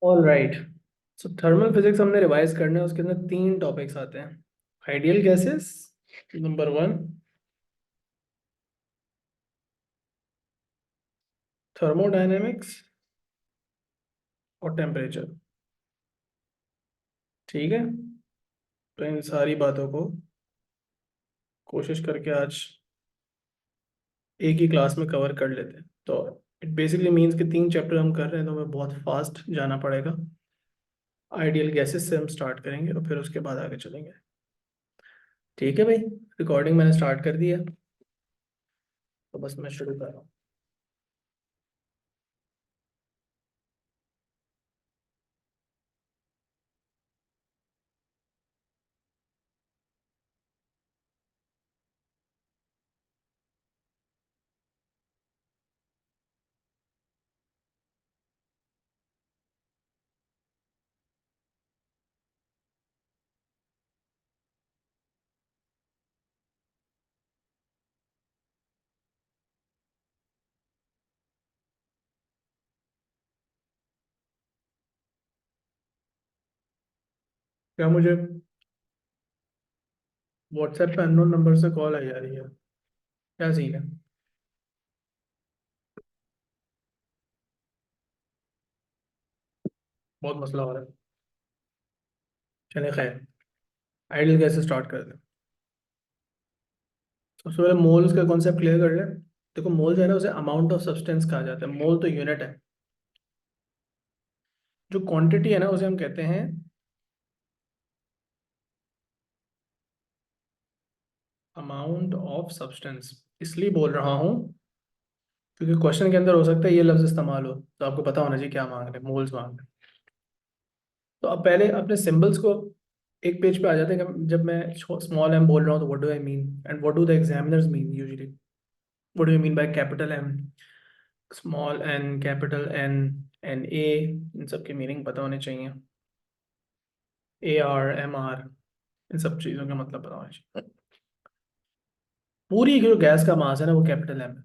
All right. So thermal physics हमने revise करना है, उसके अंदर तीन टॉपिक्स आते हैं। Ideal gases number one, thermodynamics और टेम्परेचर। ठीक है, तो इन सारी बातों को कोशिश करके आज एक ही क्लास में कवर कर लेते हैं। तो इट बेसिकली मीन्स कि तीन चैप्टर हम कर रहे हैं, तो हमें बहुत फास्ट जाना पड़ेगा। आइडियल गैसेस से हम स्टार्ट करेंगे और फिर उसके बाद आगे चलेंगे। ठीक है भाई, रिकॉर्डिंग मैंने स्टार्ट कर दिया, तो बस मैं शुरू कर रहा हूँ। क्या मुझे व्हाट्सएप पे अननोन नंबर से कॉल आ जा रही है? क्या सीन है? बहुत मसला हो रहा है। चले खैर, आइडियल गैस से स्टार्ट करते हैं। सबसे पहले मोल्स का कॉन्सेप्ट क्लियर कर ले। देखो, मोल जो है ना, उसे अमाउंट ऑफ सब्सटेंस कहा जाता है। मोल तो यूनिट है। जो क्वांटिटी है ना, उसे हम कहते हैं अमाउंट ऑफ सब्सटेंस। इसलिए बोल रहा हूँ क्योंकि क्वेश्चन के अंदर हो सकता है ये लफ्ज इस्तेमाल हो, तो आपको पता होना चाहिए क्या मांग रहे हैं। मोल्स मांग रहे हैं। तो अब पहले अपने सिंबल्स को एक पेज पे आ जाते हैं कि जब मैं स्मॉल एम बोल रहा हूँ तो what do I mean and what do the examiners mean usually. What do you mean by capital M, small N, capital N, N A, इन सब की मीनिंग पता होनी चाहिए। ए आर, एम आर, इन सब चीज़ों का मतलब पता होना चाहिए। पूरी जो गैस का मास है ना, वो कैपिटल एम है।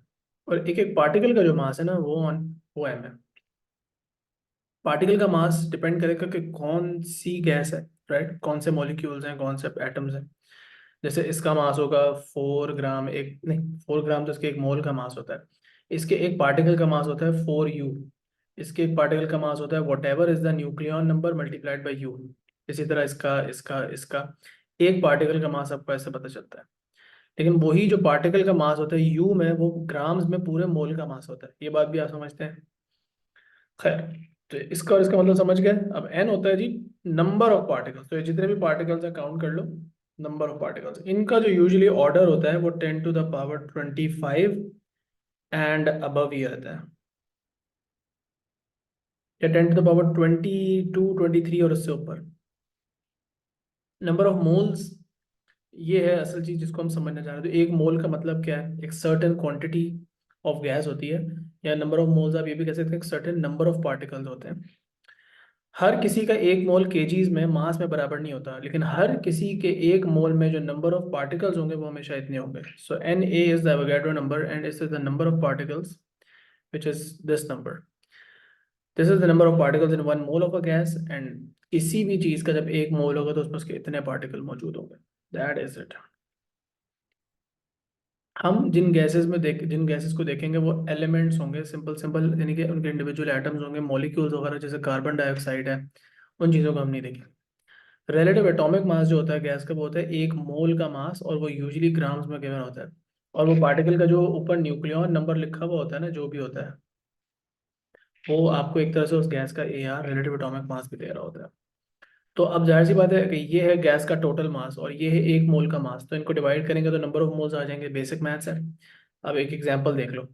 और एक एक पार्टिकल का जो मास है ना, वो एम है। पार्टिकल का मास डिपेंड करेगा कि कौन सी गैस है, राइट, कौन से मॉलिक्यूल्स हैं, कौन से एटम्स हैं। जैसे इसका मास होगा 4 ग्राम, एक नहीं, 4 ग्राम तो इसके एक मोल का मास होता है। इसके एक पार्टिकल का मास होता है 4 U। इसके एक पार्टिकल का मास होता है what ever is the nucleon number multiplied by you. इसी तरह इसका इसका इसका एक पार्टिकल का मास आपको ऐसे पता चलता है। लेकिन वही जो पार्टिकल का मास होता है यू में, वो ग्राम्स में पूरे मोल का मास होता है। ये बात भी आप समझते हैं? खैर, तो इसका और इसका मतलब समझ गए। अब एन होता है जी नंबर ऑफ पार्टिकल्स। तो ये जितने भी पार्टिकल्स हैं काउंट कर लो, नंबर ऑफ पार्टिकल्स। इनका जो यूजुअली ऑर्डर होता है वो 10 to the power 25 and above ही रहता है, या 10 टू द पावर 22, 23 और उससे ऊपर। नंबर ऑफ मोल्स, ये है असल चीज जिसको हम समझना चाह रहे हैं। तो एक मोल का मतलब क्या है? एक सर्टेन क्वांटिटी ऑफ गैस होती है। या नंबर ऑफ मोल्स आप ये भी कह सकते हैं, एक सर्टेन नंबर ऑफ पार्टिकल्स होते हैं। हर किसी का एक मोल केजीज में मास में बराबर नहीं होता, लेकिन हर किसी के एक मोल में जो नंबर ऑफ पार्टिकल्स होंगे वो हमेशा इतने होंगे। So N A is the Avogadro number and is the number of particles which is this number. This is the number of particles in one mole of a gas. And किसी भी चीज का जब एक मोल होगा तो उसमें उसके इतने पार्टिकल मौजूद होंगे। That is it. हम जिन गैसेस को देखेंगे वो एलिमेंट्स होंगे, सिंपल सिंपल, यानी कि उनके इंडिविजुअल एटम्स होंगे, मॉलिक्यूल्स वगैरह, जैसे कार्बन डाइऑक्साइड है। उन चीज़ों को हम नहीं देखेंगे। रिलेटिव एटॉमिक मास जो होता है गैस का, वो होता है एक मोल का मास, और वो यूजुअली ग्राम्स में गिवन होता है। और वो पार्टिकल का जो ऊपर न्यूक्लियॉन नंबर लिखा हुआ होता है ना, जो भी होता है, वो आपको एक तरह से उस गैस का A R, relative atomic mass भी दे रहा होता है। तो अब जाहिर सी बात है कि ये है गैस का टोटल मास और ये है एक मोल का मास, तो इनको डिवाइड करेंगे तो नंबर ऑफ मोल्स आ जाएंगे। बेसिक मैथ्स है। अब एक एग्जांपल देख लो।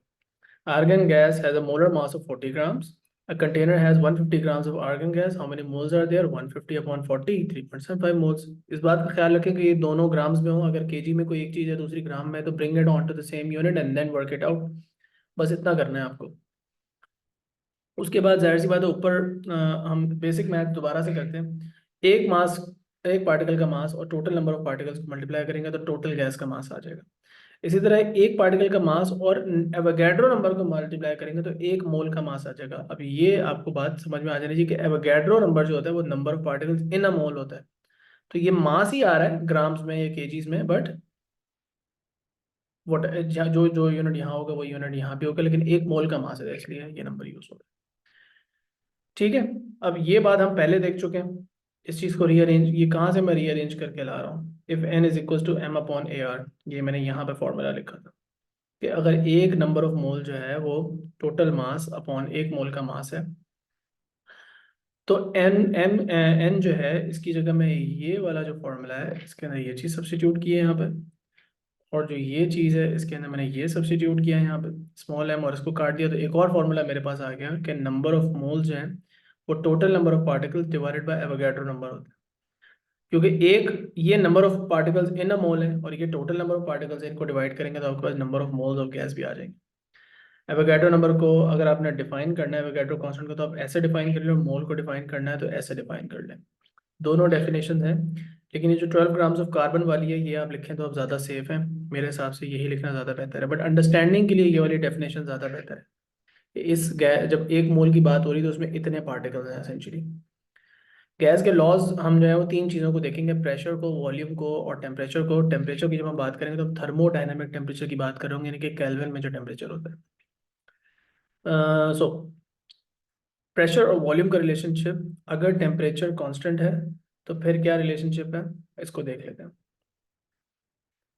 Argon gas has a molar mass of 40 grams. A container has 150 grams of argon gas. How many moles are there? 150 upon 40, 3.75 moles. इस बात का ख्याल रखें कि ये दोनों ग्राम्स में हो। अगर केजी में कोई एक चीज़ है, दूसरी ग्राम में है, तो bring it on to the same unit and then work it out. बस इतना करना है आपको। उसके बाद जाहिर सी बात है, ऊपर हम बेसिक मैथ दोबारा से करते हैं। एक मास, एक पार्टिकल का मास और टोटल नंबर ऑफ पार्टिकल्स को मल्टीप्लाई करेंगे तो टोटल गैस का मास आ जाएगा। इसी तरह एक पार्टिकल का मास और एवोगैड्रो नंबर को मल्टीप्लाई करेंगे तो एक मोल का मास आ जाएगा। अब ये आपको बात समझ में आ जानी चाहिए कि एवोगैड्रो नंबर जो होता है वो नंबर ऑफ पार्टिकल्स इन अ मोल होता है। तो ये मास ही आ रहा है ग्राम्स में या केजीज में, बट वट जो जो यूनिट यहाँ होगा वो यूनिट यहाँ भी होगा, लेकिन एक मोल का मास है इसलिए ये नंबर यूज होगा। ठीक है। अब ये बात हम पहले देख चुके हैं। इस चीज़ को रीअरेंज, ये कहाँ से मैं रीअरेंज करके ला रहा हूँ, if N is equal to M upon A R, ये मैंने यहाँ पे फॉर्मूला लिखा था कि अगर एक नंबर ऑफ मोल जो है वो टोटल मास अपॉन एक मोल का मास है, तो एन एम एन जो है इसकी जगह मैं ये वाला जो फॉर्मूला है इसके अंदर ये चीज़ सब्स्टिट्यूट की है यहाँ पे, और जो ये चीज़ है इसके अंदर मैंने ये सब्स्टिट्यूट किया है यहाँ पे स्मॉल एम, और इसको काट दिया तो एक और फॉर्मूला मेरे पास आ गया कि नंबर ऑफ मोल जो है वो total number of particles divided by Avogadro number होता है। क्योंकि एक ये नंबर ऑफ पार्टिकल्स इन अ मोल है और ये टोटल नंबर ऑफ पार्टिकल्स है, इनको डिवाइड करेंगे तो आपके पास number of moles of gas भी आ जाएंगे। एवोगैड्रो नंबर को अगर आपने डिफाइन करना है एवोगैड्रो कांस्टेंट को, तो आप ऐसे डिफाइन कर लें, मोल को डिफाइन करना है तो ऐसे डिफाइन कर लें। दोनों डेफिनेशन हैं, लेकिन ये जो 12 ग्राम्स ऑफ कार्बन वाली है ये आप लिखें तो आप ज़्यादा सेफ हैं। मेरे हिसाब से यही लिखना ज़्यादा बेहतर है, बट अंडरस्टैंडिंग के लिए ये वाली डेफिनेशन ज़्यादा बेहतर है कि इस गैस जब एक मोल की बात हो रही है तो उसमें इतने पार्टिकल्स हैं एसेंचुअली। गैस के लॉज हम जो है वो तीन चीज़ों को देखेंगे, प्रेशर को, वॉल्यूम को और टेम्परेचर को। टेम्परेचर की जब हम बात करेंगे तो थर्मोडायनामिक टेम्परेचर की बात करेंगे, यानी कि केल्विन में जो टेम्परेचर होता है। सो प्रेशर और वॉल्यूम का रिलेशनशिप, अगर टेम्परेचर कांस्टेंट है तो फिर क्या रिलेशनशिप है इसको देख लेते हैं।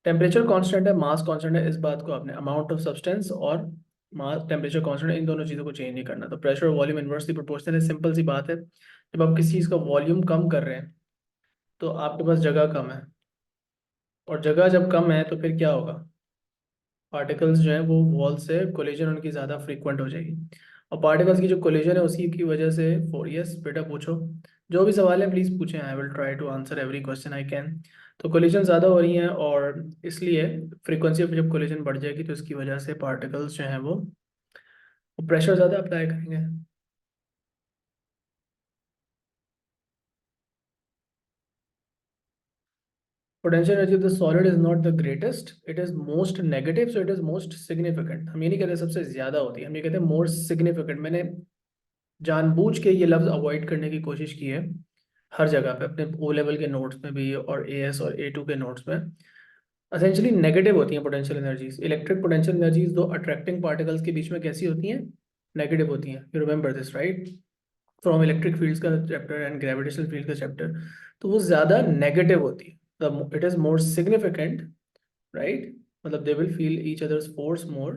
टेम्परेचर कांस्टेंट है, मास कांस्टेंट है, इस बात को आपने अमाउंट ऑफ सब्सटेंस और मास टेम्परेचर कांस्टेंट है, इन दोनों चीज़ों को चेंज नहीं करना। तो प्रेशर और वॉल्यूम इन्वर्सली प्रोपोर्शनल है, सिंपल सी बात है। जब आप किसी चीज़ का वॉल्यूम कम कर रहे हैं तो आपके पास जगह कम है, और जगह जब कम है तो फिर क्या होगा, पार्टिकल्स जो है वो वॉल से कोलिजन उनकी ज़्यादा फ्रीक्वेंट हो जाएगी, और पार्टिकल्स की जो कोलिजन है उसी की वजह से फोर, यस बेटा पूछो, जो भी सवाल है प्लीज़ पूछें, I will try to answer every question I can. तो कोलिजन ज़्यादा हो रही हैं और इसलिए फ्रीक्वेंसी पे जब कोलिजन बढ़ जाएगी तो इसकी वजह से पार्टिकल्स जो हैं वो प्रेशर ज़्यादा अप्लाई करेंगे। Potential energy of the solid is not the greatest, it is most negative, so it is most significant. हम ये नहीं कहते सबसे ज्यादा होती है, हम ये कहते हैं मोर सिग्निफिकेंट। मैंने जानबूझ के ये लफ्ज़ अवॉइड करने की कोशिश की है हर जगह पे, अपने ओ लेवल के नोट्स में भी और ए एस और ए टू के नोट्स में। असेंशली नेगेटिव होती हैं potential energies. Electric potential energies दो अट्रैक्टिंग पार्टिकल्स के बीच में कैसी होती हैं, नेगेटिव होती हैं। You remember this right, from electric fields का चैप्टर एंड ग्रेविटेशनल फील्ड का चैप्टर। तो वो ज़्यादा नेगेटिव होती है, it is more significant, right? मतलब they will feel each other's force more,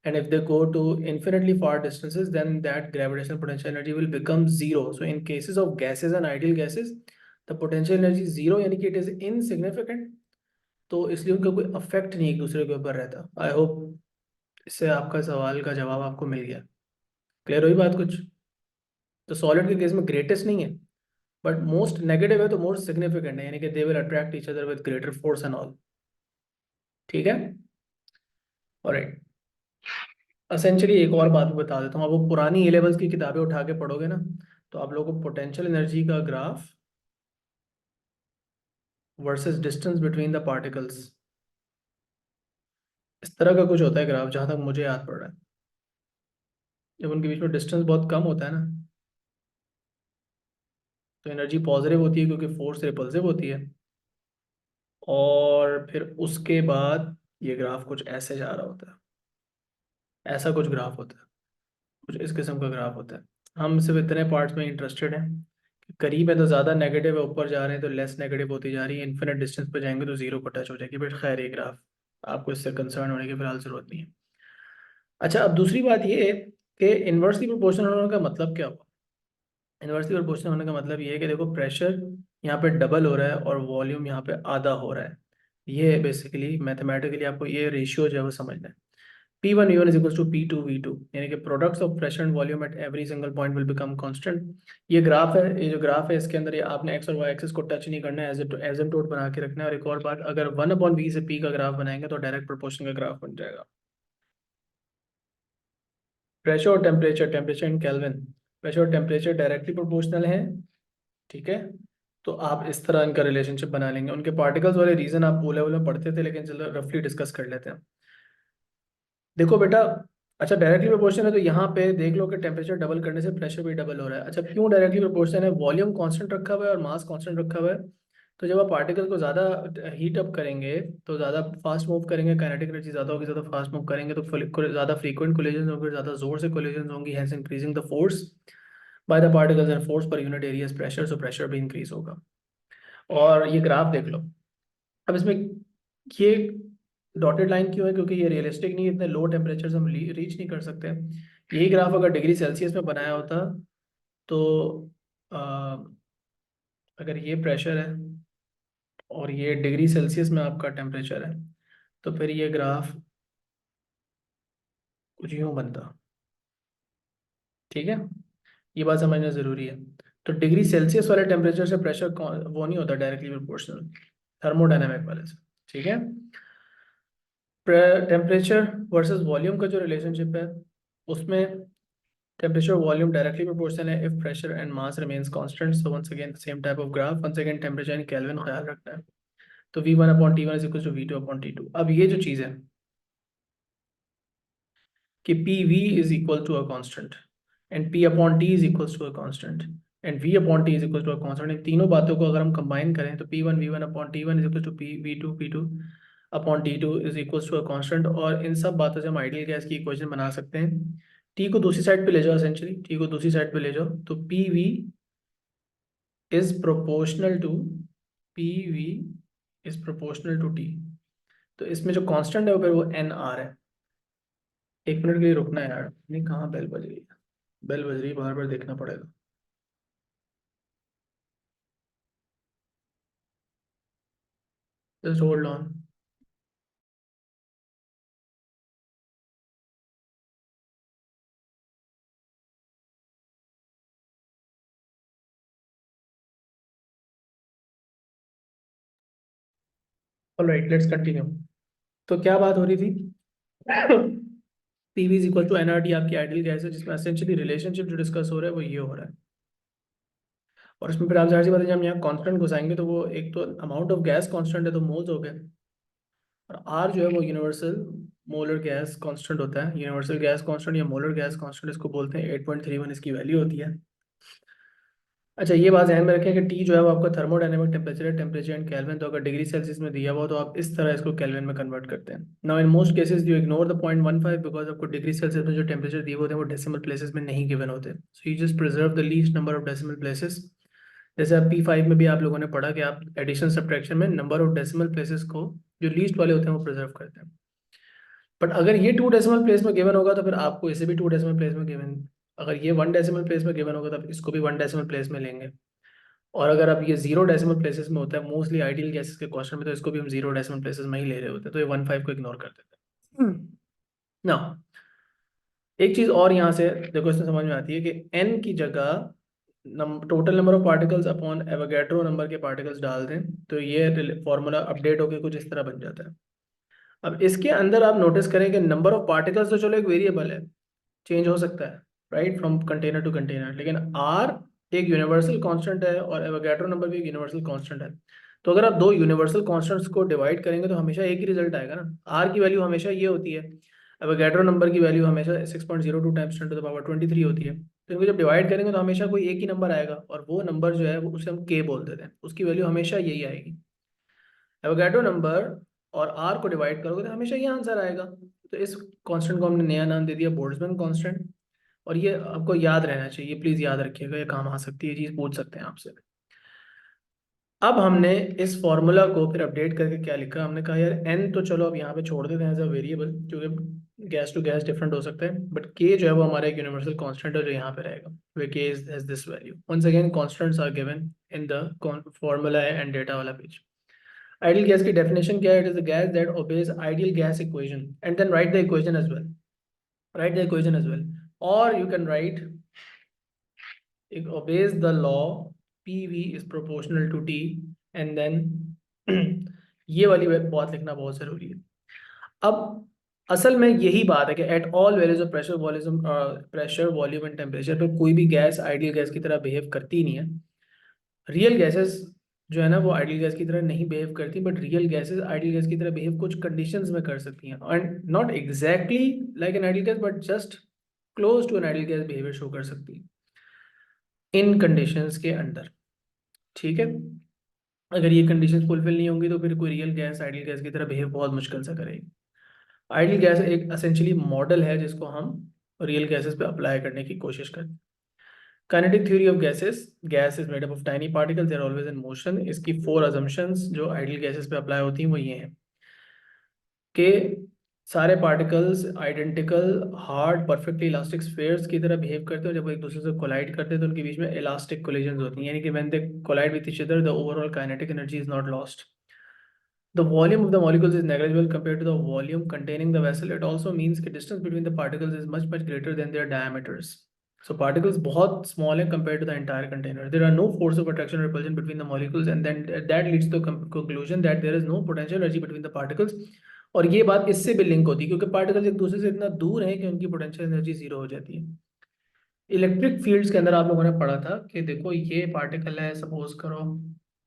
and if they go to infinitely far distances then that gravitational potential energy will become zero. So in cases of gases and ideal gases the potential energy is zero, यानी कि it is insignificant। तो इसलिए उनका कोई affect नहीं एक दूसरे के ऊपर रहता। आई होप इससे आपका सवाल का जवाब आपको मिल गया, क्लियर हुई बात कुछ। तो सॉलिड के केस में ग्रेटेस्ट नहीं है, बट मोस्ट नेगेटिव है तो मोस्ट सिग्निफिकेंट है, यानी कि they will attract each other with greater force and all. ठीक है, ऑलराइट। असेंचुअली एक और बात मैं बता देता हूँ, आप वो पुरानी ए लेवल्स की किताबें उठा के पढ़ोगे ना तो आप लोगों को पोटेंशियल एनर्जी का graph versus distance between the particles इस तरह का कुछ होता है ग्राफ, जहाँ तक मुझे याद पड़ रहा है। जब उनके बीच में डिस्टेंस बहुत कम होता है ना तो एनर्जी पॉजिटिव होती है क्योंकि फोर्स रिपल्सिव होती है, और फिर उसके बाद ये ग्राफ कुछ ऐसे जा रहा होता है, ऐसा कुछ ग्राफ होता है, कुछ इस किस्म का ग्राफ होता है। हम सिर्फ इतने पार्ट्स में इंटरेस्टेड हैं कि करीब है तो ज़्यादा नेगेटिव है, ऊपर जा रहे हैं तो लेस नेगेटिव होती जा रही है, इन्फिनिट डिस्टेंस पे जाएंगे तो जीरो को टच हो जाएगी। बट खैर ये ग्राफ आपको इससे कंसर्न होने की फिलहाल ज़रूरत नहीं है। अच्छा, अब दूसरी बात ये है कि इन्वर्सली प्रोपोर्शनल होने का मतलब क्या हुआ। इन्वर्सली प्रोपोर्शनल होने का मतलब ये है कि देखो प्रेशर यहाँ पे डबल हो रहा है और वॉल्यूम यहाँ पे आधा हो रहा है। ये बेसिकली मैथमेटिकली आपको ये रेशियो जो है वो समझना है। P1 U1 is equals to P2 V2, यानी कि products of pressure and volume at every single point will become constant. ये ग्राफ है, ये जो ग्राफ है इसके अंदर ये आपने एक्स और वाई एक्सिस को टच नहीं करना है, एज एम टोट बना के रखना है। और एक और बात, अगर 1/V से P का ग्राफ बनाएंगे तो डायरेक्ट प्रोपोर्शन का ग्राफ बन जाएगा। प्रेशर और temperature, temperature in kelvin, pressure और टेम्परेचर डायरेक्टली प्रोपोर्शनल है। ठीक है, तो आप इस तरह इनका रिलेशनशिप बना लेंगे। उनके पार्टिकल्स वाले रीजन आप ओ लेवल में पढ़ते थे, लेकिन चलो रफली डिस्कस कर लेते हैं। देखो बेटा, अच्छा डायरेक्टली प्रोपोर्शनल है तो यहाँ पे देख लो कि टेम्परेचर डबल करने से प्रेशर भी डबल हो रहा है। अच्छा क्यों डायरेक्टली प्रोपोर्शनल है? वॉल्यूम कांस्टेंट रखा हुआ है और मास कांस्टेंट रखा हुआ है। तो जब आप पार्टिकल को ज़्यादा हीट अप करेंगे तो ज़्यादा फास्ट मूव करेंगे, काइनेटिक एनर्जी ज़्यादा होगी, ज़्यादा फास्ट मूव करेंगे तो ज़्यादा फ्रीक्वेंट कोलिजन होंगे, ज़्यादा जोर से कोलिजन होंगी, hence increasing the force by the particles and force per unit area pressure, so pressure भी इंक्रीज होगा। और ये ग्राफ देख लो। अब इसमें ये डॉटेड लाइन क्यों है? क्योंकि ये रियलिस्टिक नहीं है, इतने लो टेम्परेचर हम रीच नहीं कर सकते। यही ग्राफ अगर डिग्री सेल्सियस में बनाया होता तो अ, अगर ये प्रेशर है और ये डिग्री सेल्सियस में आपका टेम्परेचर है तो फिर ये ग्राफ कुछ यूँ बनता। ठीक है, ये बात समझना ज़रूरी है। तो डिग्री सेल्सियस वाले टेम्परेचर से प्रेशर वो नहीं होता डायरेक्टली प्रोपोर्शनल, थर्मोडायनेमिक वाले से। ठीक है, टेम्परेचर वर्सेस वॉल्यूम का जो रिलेशनशिप है उसमें टेम्परेचर वॉल्यूम डायरेक्टली प्रोपोर्शनल है if pressure and mass remains constant. So once again same type of graph, once again temperature in kelvin ख्याल रखना है। तो V1/T1 is equal to V2/T2। अब ये जो चीज़ है कि PV is equal to a constant and P/T is equal to a constant and V/T is equal to a constant, इन तीनों बातों को अगर हम कंबाइन करें तो P1 V1/T1 is equal to P2 is equal to a constant. और इन सब बातों से हम आइडियल गैस की इक्वेशन बना सकते हैं। टी को दूसरी साइड पे ले जाओ, एसेंचुअली टी को दूसरी साइड पे ले जाओ तो is proportional to PV is proportional to T। तो इसमें जो कांस्टेंट है वो फिर वो NR है। एक मिनट के लिए रुकना है यार, नहीं कहाँ बेल बज रही है? बेल बज रही है, बार बार देखना पड़ेगा। Just hold on. Alright, let's continue. तो क्या बात हो रही थी? PV is equal to NRT आपकी आइडियल गैस है, जिसमें एसेंशियली रिलेशनशिप जो डिस्कस हो रहा है वो ये हो रहा है। और इसमें फिर आप जाहिर सी बात है, जब हम यहाँ कांस्टेंट घुसाएंगे तो वो एक तो अमाउंट ऑफ गैस कांस्टेंट है तो मोल्स हो गए, और R जो है वो यूनिवर्सल मोलर गैस कांस्टेंट होता है। यूनिवर्सल गैस कांस्टेंट या मोलर गैस कांस्टेंट इसको बोलते हैं, 8.31 इसकी वैल्यू होती है। अच्छा ये बात ध्यान में रखें कि टी जो है वो आपका थर्मोडायनेमिक टेम्परेचर है, टेम्परेचर इन केल्विन। तो अगर डिग्री सेल्सियस में दिया हुआ तो आप इस तरह इसको केल्विन में कन्वर्ट करते हैं। Now in most cases you ignore the 0.15 because आपको डिग्री सेल्सियस में जो टेम्परेचर दिए होते हैं वो डेसिमल प्लेसेस में नहीं गिवन होते, so you just preserve the least number of decimal places. जैसे आप P5 में भी आप लोगों ने पढ़ा कि आप एडिशन सब्ट्रैक्शन में नंबर ऑफ डेसिमल प्लेसेस को जो लीस्ट वाले होते हैं वो प्रिजर्व करते हैं। बट अगर ये 2 डेसिमल प्लेस में गिवन होगा तो फिर आपको इसे भी 2 डेसिमल प्लेस में गिवन, अगर ये 1 डेसिमल प्लेस में गिवन होगा तब इसको भी 1 डेसिमल प्लेस में लेंगे। और अगर अब ये 0 डेसिमल प्लेसेस में होता है मोस्टली आइडियल गैसेस के क्वेश्चन में, तो इसको भी हम 0 डेसिमल प्लेसेस में ही ले रहे होते हैं, तो ये 1/5 को इग्नोर कर देते हैं। ना, एक चीज और यहाँ से देखो इसमें समझ में आती है कि n की जगह total number of particles upon Avogadro number के पार्टिकल्स डाल दें तो ये फॉर्मूला अपडेट होकर कुछ इस तरह बन जाता है। अब इसके अंदर आप नोटिस करें कि नंबर ऑफ पार्टिकल्स तो चलो एक वेरिएबल है, चेंज हो सकता है right from container to container, लेकिन आर एक यूनिवर्सल कांस्टेंट है और एवोगैड्रो नंबर भी एक यूनिवर्सल कांस्टेंट है। तो अगर आप दो यूनिवर्सल कांस्टेंट्स को डिवाइड करेंगे तो हमेशा एक ही रिजल्ट आएगा ना। आर की वैल्यू हमेशा ये होती है, एवोगैड्रो नंबर की वैल्यू हमेशा 6.02 टाइम्स 10⁻23 होती है। तो इनको जब डिवाइड करेंगे तो हमेशा कोई एक ही नंबर आएगा और वो नंबर जो है वो उसे हम के बोल देते हैं, उसकी वैल्यू हमेशा यही आएगी। एवोगैड्रो नंबर और आर को डिवाइड करोगे तो हमेशा ये आंसर आएगा। तो इस कांस्टेंट को हमने नया नाम दे दिया बोल्ट्जमैन कांस्टेंट। और ये आपको याद रहना चाहिए, प्लीज याद रखिएगा, ये काम आ सकती है, चीज पूछ सकते हैं आपसे। अब हमने इस फॉर्मूला को फिर अपडेट करके क्या लिखा, हमने कहा यार एन तो चलो अब यहाँ पे छोड़ देते हैं एज अ वेरिएबल क्योंकि गैस टू गैस डिफरेंट हो सकता है, बट के जो है वो हमारा एक यूनिवर्सल कांस्टेंट है जो यहाँ पे रहेगा, where K is this value. Once again constants are given in the formula and data वाला पेज। आइडियल गैस की डेफिनेशन क्या है? It is the gas that obeys ideal gas equation and then write the equation as well, write the equation as well, और you can write it obeys the law PV is proportional to T and then ये वाली बात लिखना बहुत जरूरी है। अब असल में यही बात है कि at all values of pressure volume and temperature पे कोई भी गैस आइडियल गैस की तरह बिहेव करती ही नहीं है। रियल गैसेस जो है ना वो आइडियल गैस की तरह नहीं बिहेव करती, but real gases ideal gas की तरह बिहेव कुछ कंडीशंस में कर सकती हैं, and not exactly like an ideal gas, but just close to an ideal gas behaviour show कर सकती है इन कंडीशंस के अंडर। ठीक है, अगर ये कंडीशंस फुलफिल नहीं होंगी तो फिर कोई रियल गैस आइडियल गैस की तरह बिहेव बहुत मुश्किल से करेगी। आइडियल गैस एक असेंशियली मॉडल है जिसको हम रियल गैसेस पे अप्लाई करने की कोशिश करते हैं। Kinetic theory of gases, gas is made up of tiny particles, they are always in motion. इसकी 4 अजम्पशंस जो आइडियल गैसेस पे अप्लाई होती हैं वो ये हैं कि सारे particles identical hard perfectly elastic spheres की तरह बिहेव करते हैं, जब वो एक दूसरे से कोलाइड करते हैं तो उनके बीच में इलास्टिक कोलिजन्स होती हैं, यानी कि when they collide with each other the overall kinetic energy is not lost. The volume of the molecules is negligible compared to the volume containing the vessel. It also means the distance between the particles is much greater than their diameters. So particles बहुत small है compared to the entire container. There are no force of attraction or repulsion between the molecules, and then that leads to the conclusion that there is no potential energy between the particles. और ये बात इससे भी link होती है क्योंकि particles एक दूसरे से इतना दूर हैं कि उनकी पोटेंशियल एनर्जी जीरो हो जाती है। इलेक्ट्रिक फील्ड्स के अंदर आप लोगों ने पढ़ा था कि देखो ये पार्टिकल है सपोज करो,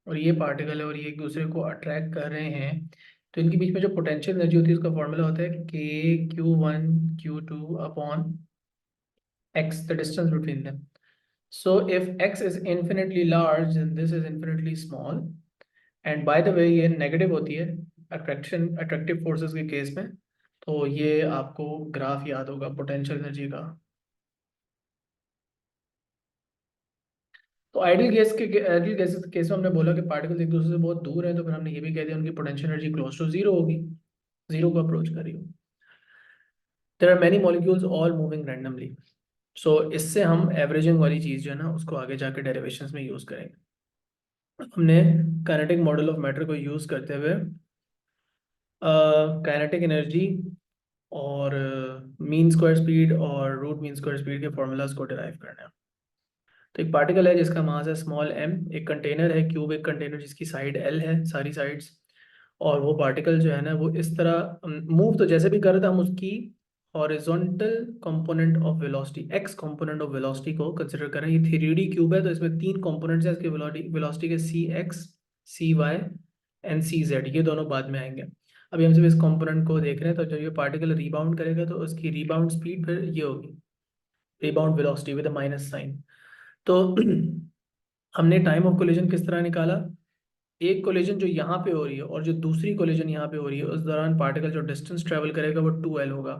और ये पार्टिकल है और ये एक दूसरे को अट्रैक्ट कर रहे हैं, तो इनके बीच में जो पोटेंशियल एनर्जी होती है उसका फॉर्मूला होता है K(Q1 Q2 upon x, the distance between them. So if x is infinitely large then this is infinitely small, and by the way ये नेगेटिव होती है अट्रैक्टिव फोर्सेस के केस में। तो ये आपको ग्राफ याद होगा पोटेंशियल एनर्जी का। तो आइडियल गैस के केस में हमने बोला कि पार्टिकल्स एक दूसरे से बहुत दूर हैं, तो फिर हमने ये भी कह दिया उनकी potential energy close to zero होगी, जीरो को अप्रोच कर रही हो। There are many molecules all moving randomly. So इससे हम एवरेजिंग वाली चीज़ जो है ना उसको आगे जाके डेरिवेशंस में यूज़ करेंगे। हमने काइनेटिक मॉडल ऑफ मैटर को यूज़ करते हुए काइनेटिक एनर्जी और मीन स्क्वायर स्पीड और रूट मीन स्क्वायर स्पीड के फॉर्मूलाज को डिराइव करना है। तो एक पार्टिकल है जिसका मास है स्मॉल m, एक कंटेनर है क्यूब, एक कंटेनर जिसकी साइड l है सारी साइड्स, और वो पार्टिकल जो है ना वो इस तरह मूव तो जैसे भी कर रहा था, हम उसकी horizontal component of velocity x component of velocity को कंसिडर करें। ये 3D क्यूब है तो इसमें 3 कंपोनेंट्स हैं इसके वेलोसिटी के, C X, C Y and C Z, ये दोनों बाद में आएंगे। अभी हम सिर्फ इस कंपोनेंट को देख रहे हैं। तो जब ये पार्टिकल रिबाउंड करेगा तो उसकी रिबाउंड स्पीड फिर ये होगी rebound velocity with minus sign. तो हमने टाइम ऑफ कोलिजन किस तरह निकाला, एक कोलिजन जो यहाँ पे हो रही है और जो दूसरी कोलिजन यहाँ पे हो रही है उस दौरान पार्टिकल जो डिस्टेंस ट्रेवल करेगा वो 2l होगा,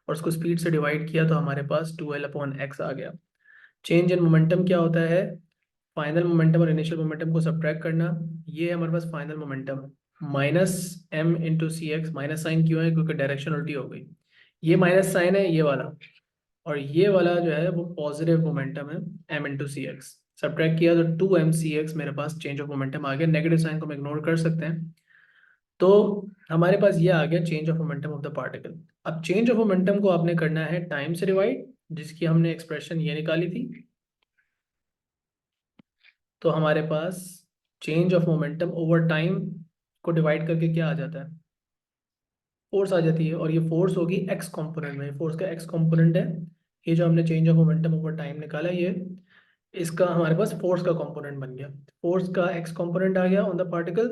और उसको स्पीड से डिवाइड किया तो हमारे पास 2l अपॉन एक्स आ गया। चेंज इन मोमेंटम क्या होता है, फाइनल मोमेंटम और इनिशियल मोमेंटम को सब्ट्रैक्ट करना। ये है हमारे पास final momentum minus m into C X, minus sign क्यों है क्योंकि डायरेक्शन उल्टी हो गई, ये माइनस साइन है ये वाला, और ये वाला जो है वो पॉजिटिव मोमेंटम है m into C x. Subtract किया तो 2mcx मेरे पास चेंज ऑफ मोमेंटम आ गया, नेगेटिव साइन को हम इग्नोर कर सकते हैं। तो हमारे पास ये आ गया change of momentum of the particle. अब चेंज ऑफ मोमेंटम को आपने करना है टाइम से डिवाइड, जिसकी हमने एक्सप्रेशन ये निकाली थी। तो हमारे पास change of momentum over time को डिवाइड करके क्या आ जाता है, फोर्स आ जाती है, और ये फोर्स होगी एक्स कंपोनेंट में, फोर्स का एक्स कंपोनेंट है ये जो हमने change of momentum over time निकाला, ये इसका हमारे पास फोर्स का कंपोनेंट बन गया। फोर्स का एक्स कंपोनेंट आ गया ऑन द पार्टिकल।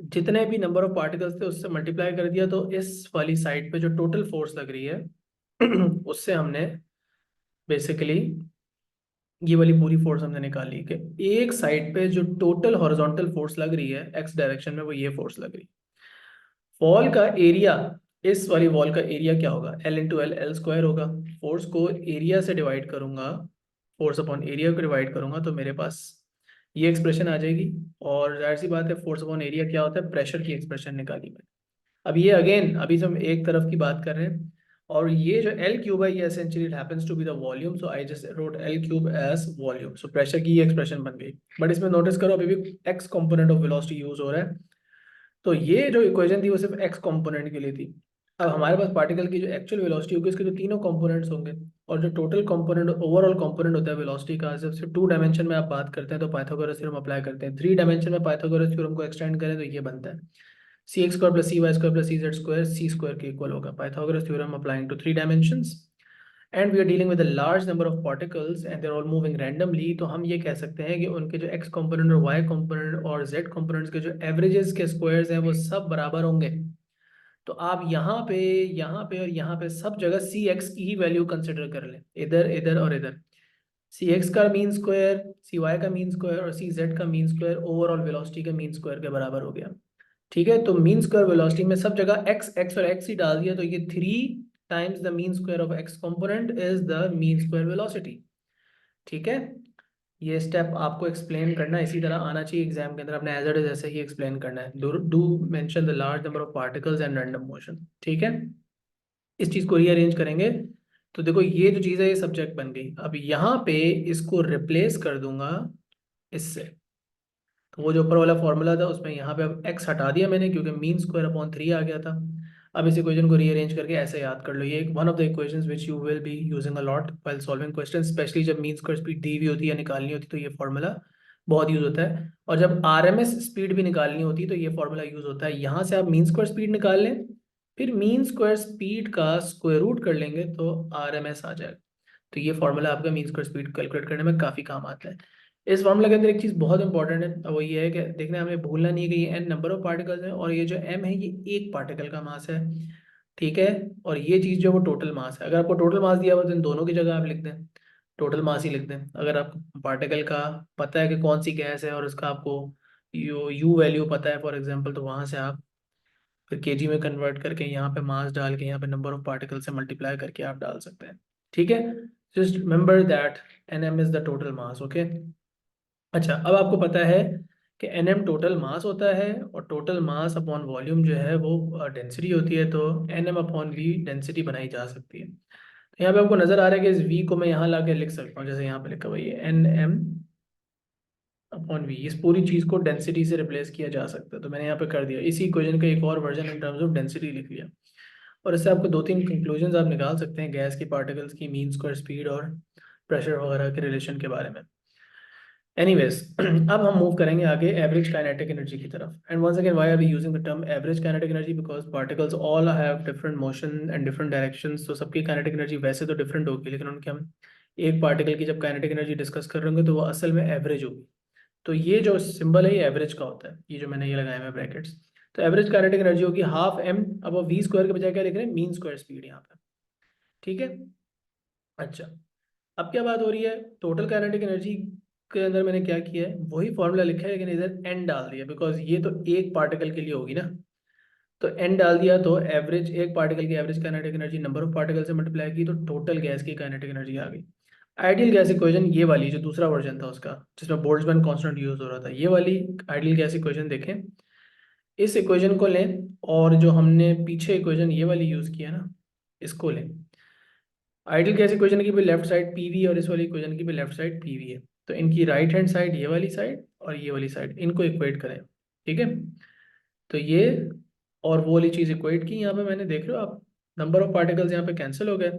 जितने भी नंबर ऑफ पार्टिकल्स थे उससे मल्टीप्लाई कर दिया, तो इस वाली साइड पे जो टोटल फोर्स लग रही है उससे हमने बेसिकली ये वाली पूरी फोर्स हमने निकाली कि एक साइड पे जो टोटल हॉरिजॉन्टल फोर्स लग रही है एक्स डायरेक्शन में वो ये फोर्स लग रही है। वॉल का एरिया, इस वाली वॉल का एरिया क्या होगा, L into L, L square होगा। फोर्स को एरिया से डिवाइड करूंगा, फोर्स अपॉन एरिया को डिवाइड करूंगा तो मेरे पास ये एक्सप्रेशन आ जाएगी। और जाहिर सी बात है फोर्स अपॉन एरिया क्या होता है, प्रेशर की एक्सप्रेशन निकाली मैंने। अब ये अगेन अभी हम एक तरफ की बात कर रहे हैं, और ये जो एल क्यूब है ये essentially it happens to be the volume, so I just wrote L cube as volume. So pressure की ये एक्सप्रेशन बन गई, बट इसमें नोटिस करो अभी भी x component of velocity use हो रहा है। तो ये जो इक्वेशन थी वो सिर्फ एक्स कंपोनेंट के लिए थी। अब हमारे पास पार्टिकल की जो एक्चुअल वेलोसिटी होगी उसके जो तीनों कंपोनेंट्स होंगे, और जो टोटल कंपोनेंट ओवरऑल कंपोनेंट होता है वेलोसिटी का, सिर्फ 2 डायमेंशन में आप बात करते हैं तो पाइथागोरस थ्योरम अप्लाई करते हैं, 3 डायमेंशन में पाइथागोरस थ्योरम को एक्सटेंड करें तो ये बनता है c x square plus c y square plus c z square c square के इक्वल होगा, Pythagoras theorem applying to 3 dimensions. And we are dealing with a large number of particles and they are all moving randomly, तो हम ये कह सकते हैं कि उनके जो एक्स कंपोनेंट और वाई कंपोनेंट और जेड कंपोनेंट्स के जो एवरेजेस के स्क्वायर्स हैं वो सब बराबर होंगे। तो आप यहाँ पे और यहाँ पे सब जगह सी एक्स की ही वैल्यू कंसिडर कर लें, इधर इधर और इधर। सी एक्स का मीन स्क्वायर, सी वाई का मीन स्क्वायर और सी जेड का मीन स्क्वायर ओवरऑल वेलोसिटी के मीन स्क्वायर के बराबर हो गया। ठीक है, तो मीन स्क्वायर वेलोसिटी में सब जगह एक्स एक्स और एक्स ही डाल दिया, तो ये 3 times the mean square of x component is the mean square velocity. ठीक है, ये स्टेप आपको एक्सप्लेन करना इसी तरह आना चाहिए एग्जाम के अंदर, आपने एज इट इज ऐसे ही एक्सप्लेन करना है। Do mention the large number of particles and random motion. ठीक है, इस चीज को रीअरेंज करेंगे तो देखो ये जो चीज है ये सब्जेक्ट बन गई। अब यहाँ पे इसको रिप्लेस कर दूंगा इससे, तो वो जो ऊपर वाला फॉर्मूला था उसमें यहाँ पे अब एक्स हटा दिया मैंने क्योंकि मीन स्क्वायर अपॉन 3 आ गया था। अब इस इक्वेशन को रीअरेंज करके ऐसे याद कर लो, ये one of the equations which you will be using a lot while solving question, specially जब मीन स्क्वायर स्पीड दी हुई होती है निकालनी होती है तो ये फॉर्मूला बहुत यूज होता है। और जब आरएमएस स्पीड भी निकालनी होती है तो ये फॉर्मूला यूज होता है। यहाँ से आप मीन स्क्वायर स्पीड निकाल लें, फिर मीन स्क्वायर स्पीड का स्क्वायर रूट कर लेंगे तो आरएमएस आ जाएगा। तो ये फॉर्मूला आपका मीन स्क्वायर स्पीड कैलकुलेट करने में काफ़ी काम आता है। इस फॉर्मूला के अंदर एक चीज़ बहुत इंपॉर्टेंट है, वो ये है कि देखना हमें भूलना नहीं है कि ये एन नंबर ऑफ पार्टिकल्स है और ये जो एम है ये एक पार्टिकल का मास है। ठीक है, और ये चीज़ जो है वो टोटल मास है। अगर आपको टोटल मास दिया हुआ तो इन दोनों की जगह आप लिख दें टोटल मास ही लिख दें। अगर आपको पार्टिकल का पता है कि कौन सी गैस है और उसका आपको यू वैल्यू पता है फॉर एग्जाम्पल, तो वहाँ से आप फिर केजी में कन्वर्ट करके यहाँ पे मास डाल के यहाँ पे नंबर ऑफ पार्टिकल से मल्टीप्लाई करके आप डाल सकते हैं। ठीक है, just remember that N M is the total mass. Okay, अच्छा अब आपको पता है कि एन एम टोटल मास होता है और टोटल मास अपॉन वॉल्यूम जो है वो डेंसिटी होती है, तो N M upon V density बनाई जा सकती है। तो यहाँ पे आपको नजर आ रहा है कि इस वी को मैं यहाँ ला के लिख सकता हूँ, जैसे यहाँ पे लिखा हुआ है एन एम अपॉन वी, इस पूरी चीज को डेंसिटी से रिप्लेस किया जा सकता है, तो मैंने यहाँ पे कर दिया। इसी इक्वेशन का एक और version in terms of density लिख लिया। और इससे आपको 2-3 कंक्लूजन्स आप निकाल सकते हैं गैस की पार्टिकल्स की मीन स्क्वायर स्पीड और प्रेशर वगैरह के रिलेशन के बारे में। एनीवेज अब हम मूव करेंगे आगे एवरेज काइनेटिक एनर्जी की तरफ। And once again why are we using the term average kinetic energy, because particles all have different motion and different directions, तो सबकी काइनेटिक एनर्जी वैसे तो डिफरेंट होगी लेकिन उनके हम एक पार्टिकल की जब काइनेटिक एनर्जी डिस्कस कर रहे होंगे तो वो असल में एवरेज होगी। तो ये जो सिंबल है ये एवरेज का होता है, ये जो मैंने ये लगाया हुआ है ब्रैकेट्स। तो एवरेज काइनेटिक एनर्जी होगी हाफ एम, अब वो वी स्क्वायर के बजाय क्या लिख रहे हैं मीन स्क्वायर स्पीड यहाँ पे। ठीक है, अच्छा अब क्या बात हो रही है टोटल काइनेटिक एनर्जी के अंदर, मैंने क्या किया है वही फॉर्मूला लिखा है लेकिन इधर एन डाल दिया, बिकॉज ये तो एक पार्टिकल के लिए होगी ना। तो एन डाल दिया तो एवरेज एक पार्टिकल की average kinetic energy number of particle से मल्टीप्लाई की तो टोटल गैस की काइनेटिक एनर्जी आ गई। आइडियल गैस इक्वेशन ये वाली जो दूसरा वर्जन था उसका जिसमें बोल्ट्जमैन कांस्टेंट यूज हो रहा था, ये वाली आइडियल गैस इक्वेशन देखें। इस इक्वेशन को लें और जो हमने पीछे इक्वेशन ये वाली यूज किया ना इसको लें। आइडियल गैस इक्वेशन की भी लेफ्ट साइड पीवी और इस वाली इक्वेशन की भी लेफ्ट साइड पीवी है, तो इनकी राइट हैंड साइड ये वाली साइड और ये वाली साइड इनको इक्वेट करें। ठीक है, तो ये और वो वाली चीज़ इक्वेट की यहाँ पे मैंने, देख रहे हो आप नंबर ऑफ पार्टिकल्स यहाँ पे कैंसिल हो गए।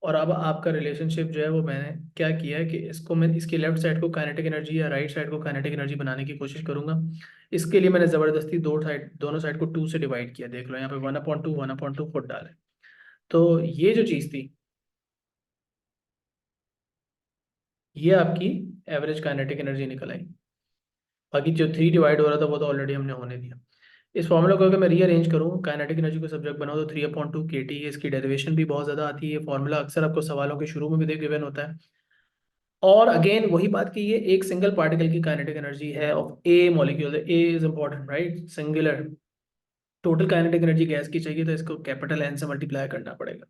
और अब आपका रिलेशनशिप जो है वो मैंने क्या किया है कि इसको मैं इसकी लेफ्ट साइड को काइनेटिक एनर्जी या राइट साइड को काइनेटिक एनर्जी बनाने की कोशिश करूंगा। इसके लिए मैंने ज़बरदस्ती दोनों साइड को 2 से डिवाइड किया, देख लो यहाँ पे 1/2 खुद डाले। तो ये जो चीज़ थी ये आपकी एवरेज काइनेटिक एनर्जी निकल आई। बाकी जो 3 डिवाइड हो रहा था वो तो ऑलरेडी हमने होने दिया। इस फॉर्मूला को अगर मैं रीअरेंज करूँ काइनेटिक एनर्जी को सब्जेक्ट बनाऊँ तो 3/2 kT है, इसकी डेरिवेशन भी बहुत ज़्यादा आती है, ये फॉर्मूला अक्सर आपको सवालों के शुरू में भी गिवन होता है। और अगेन वही बात की ये एक सिंगल पार्टिकल की काइनेटिक एनर्जी है of A molecule, A is important right, singular. Total kinetic energy gas की चाहिए तो इसको कैपिटल एन से मल्टीप्लाई करना पड़ेगा।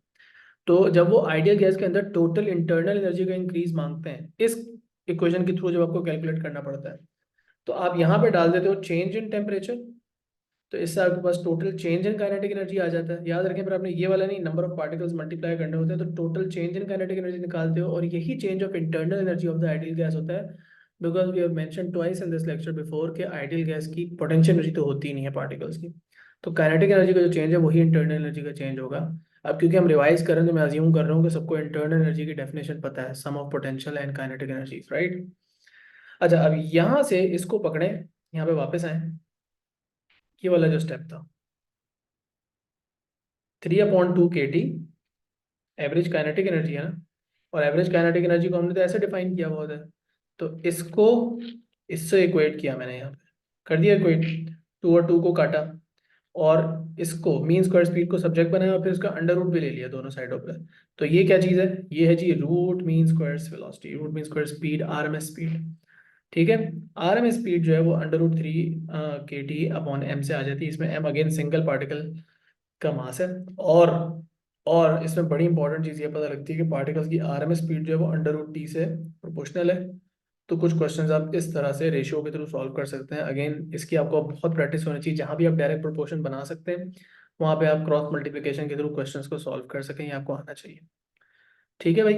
तो जब वो आइडियल गैस के अंदर टोटल इंटरनल एनर्जी का इंक्रीज मांगते हैं इस इक्वेशन के थ्रू जब आपको कैलकुलेट करना पड़ता है, तो आप यहाँ पे डाल देते हो चेंज इन टेम्परेचर, तो इससे आपके पास total change in kinetic energy आ जाता है। याद रखें पर आपने ये वाला नहीं नंबर ऑफ पार्टिकल्स मल्टीप्लाई करने होते हैं, तो total change in kinetic energy निकालते हो और यही change of internal energy of the ideal gas होता है। Because we have mention twice in this lecture before कि आइडियल गैस की पोटेंशियल एनर्जी तो होती ही नहीं है पार्टिकल्स की, तो काइनेटिक एनर्जी का जो चेंज है वही इंटरनल एनर्जी का चेंज होगा। अब क्योंकि हम रिवाइज कर रहे हैं तो मैं अज्यूम कर रहा हूँ कि सबको इंटरनल एनर्जी की डेफिनेशन पता है, sum of potential and kinetic energies right. अच्छा अब यहाँ से इसको पकड़ें, यहाँ पे वापस आए, ये वाला जो स्टेप था 3/2 kT एवरेज काइनेटिक एनर्जी है ना, और एवरेज काइनेटिक एनर्जी को हमने तो ऐसे डिफाइन किया हुआ होता है। तो इसको इससे इक्वेट किया मैंने यहाँ पे, कर दिया इक्वेट, टू और टू को काटा, और इसको मीन स्क्वायर स्पीड को सब्जेक्ट बनाया और फिर इसका अंडर रूट भी ले लिया दोनों साइडों पे। तो ये क्या चीज़ है, ये है जी root mean square velocity, root mean square speed, RMS speed. ठीक है, आरएमएस स्पीड जो है वो अंडर रूट 3 के टी अपॉन एम से आ जाती है। इसमें एम अगेन सिंगल पार्टिकल का मास है। और इसमें बड़ी इंपॉर्टेंट चीज़ ये पता लगती है कि पार्टिकल्स की आरएमएस स्पीड जो है वो अंडर रूट टी से प्रोपोर्शनल है। तो कुछ क्वेश्चंस आप इस तरह से रेशियो के थ्रू सॉल्व कर सकते हैं। अगेन इसकी आपको बहुत प्रैक्टिस होनी चाहिए, जहाँ भी आप डायरेक्ट प्रोपोर्शन बना सकते हैं वहाँ पे आप क्रॉस मल्टीप्लिकेशन के थ्रू क्वेश्चंस को सॉल्व कर सकें, ये आपको आना चाहिए। ठीक है भाई,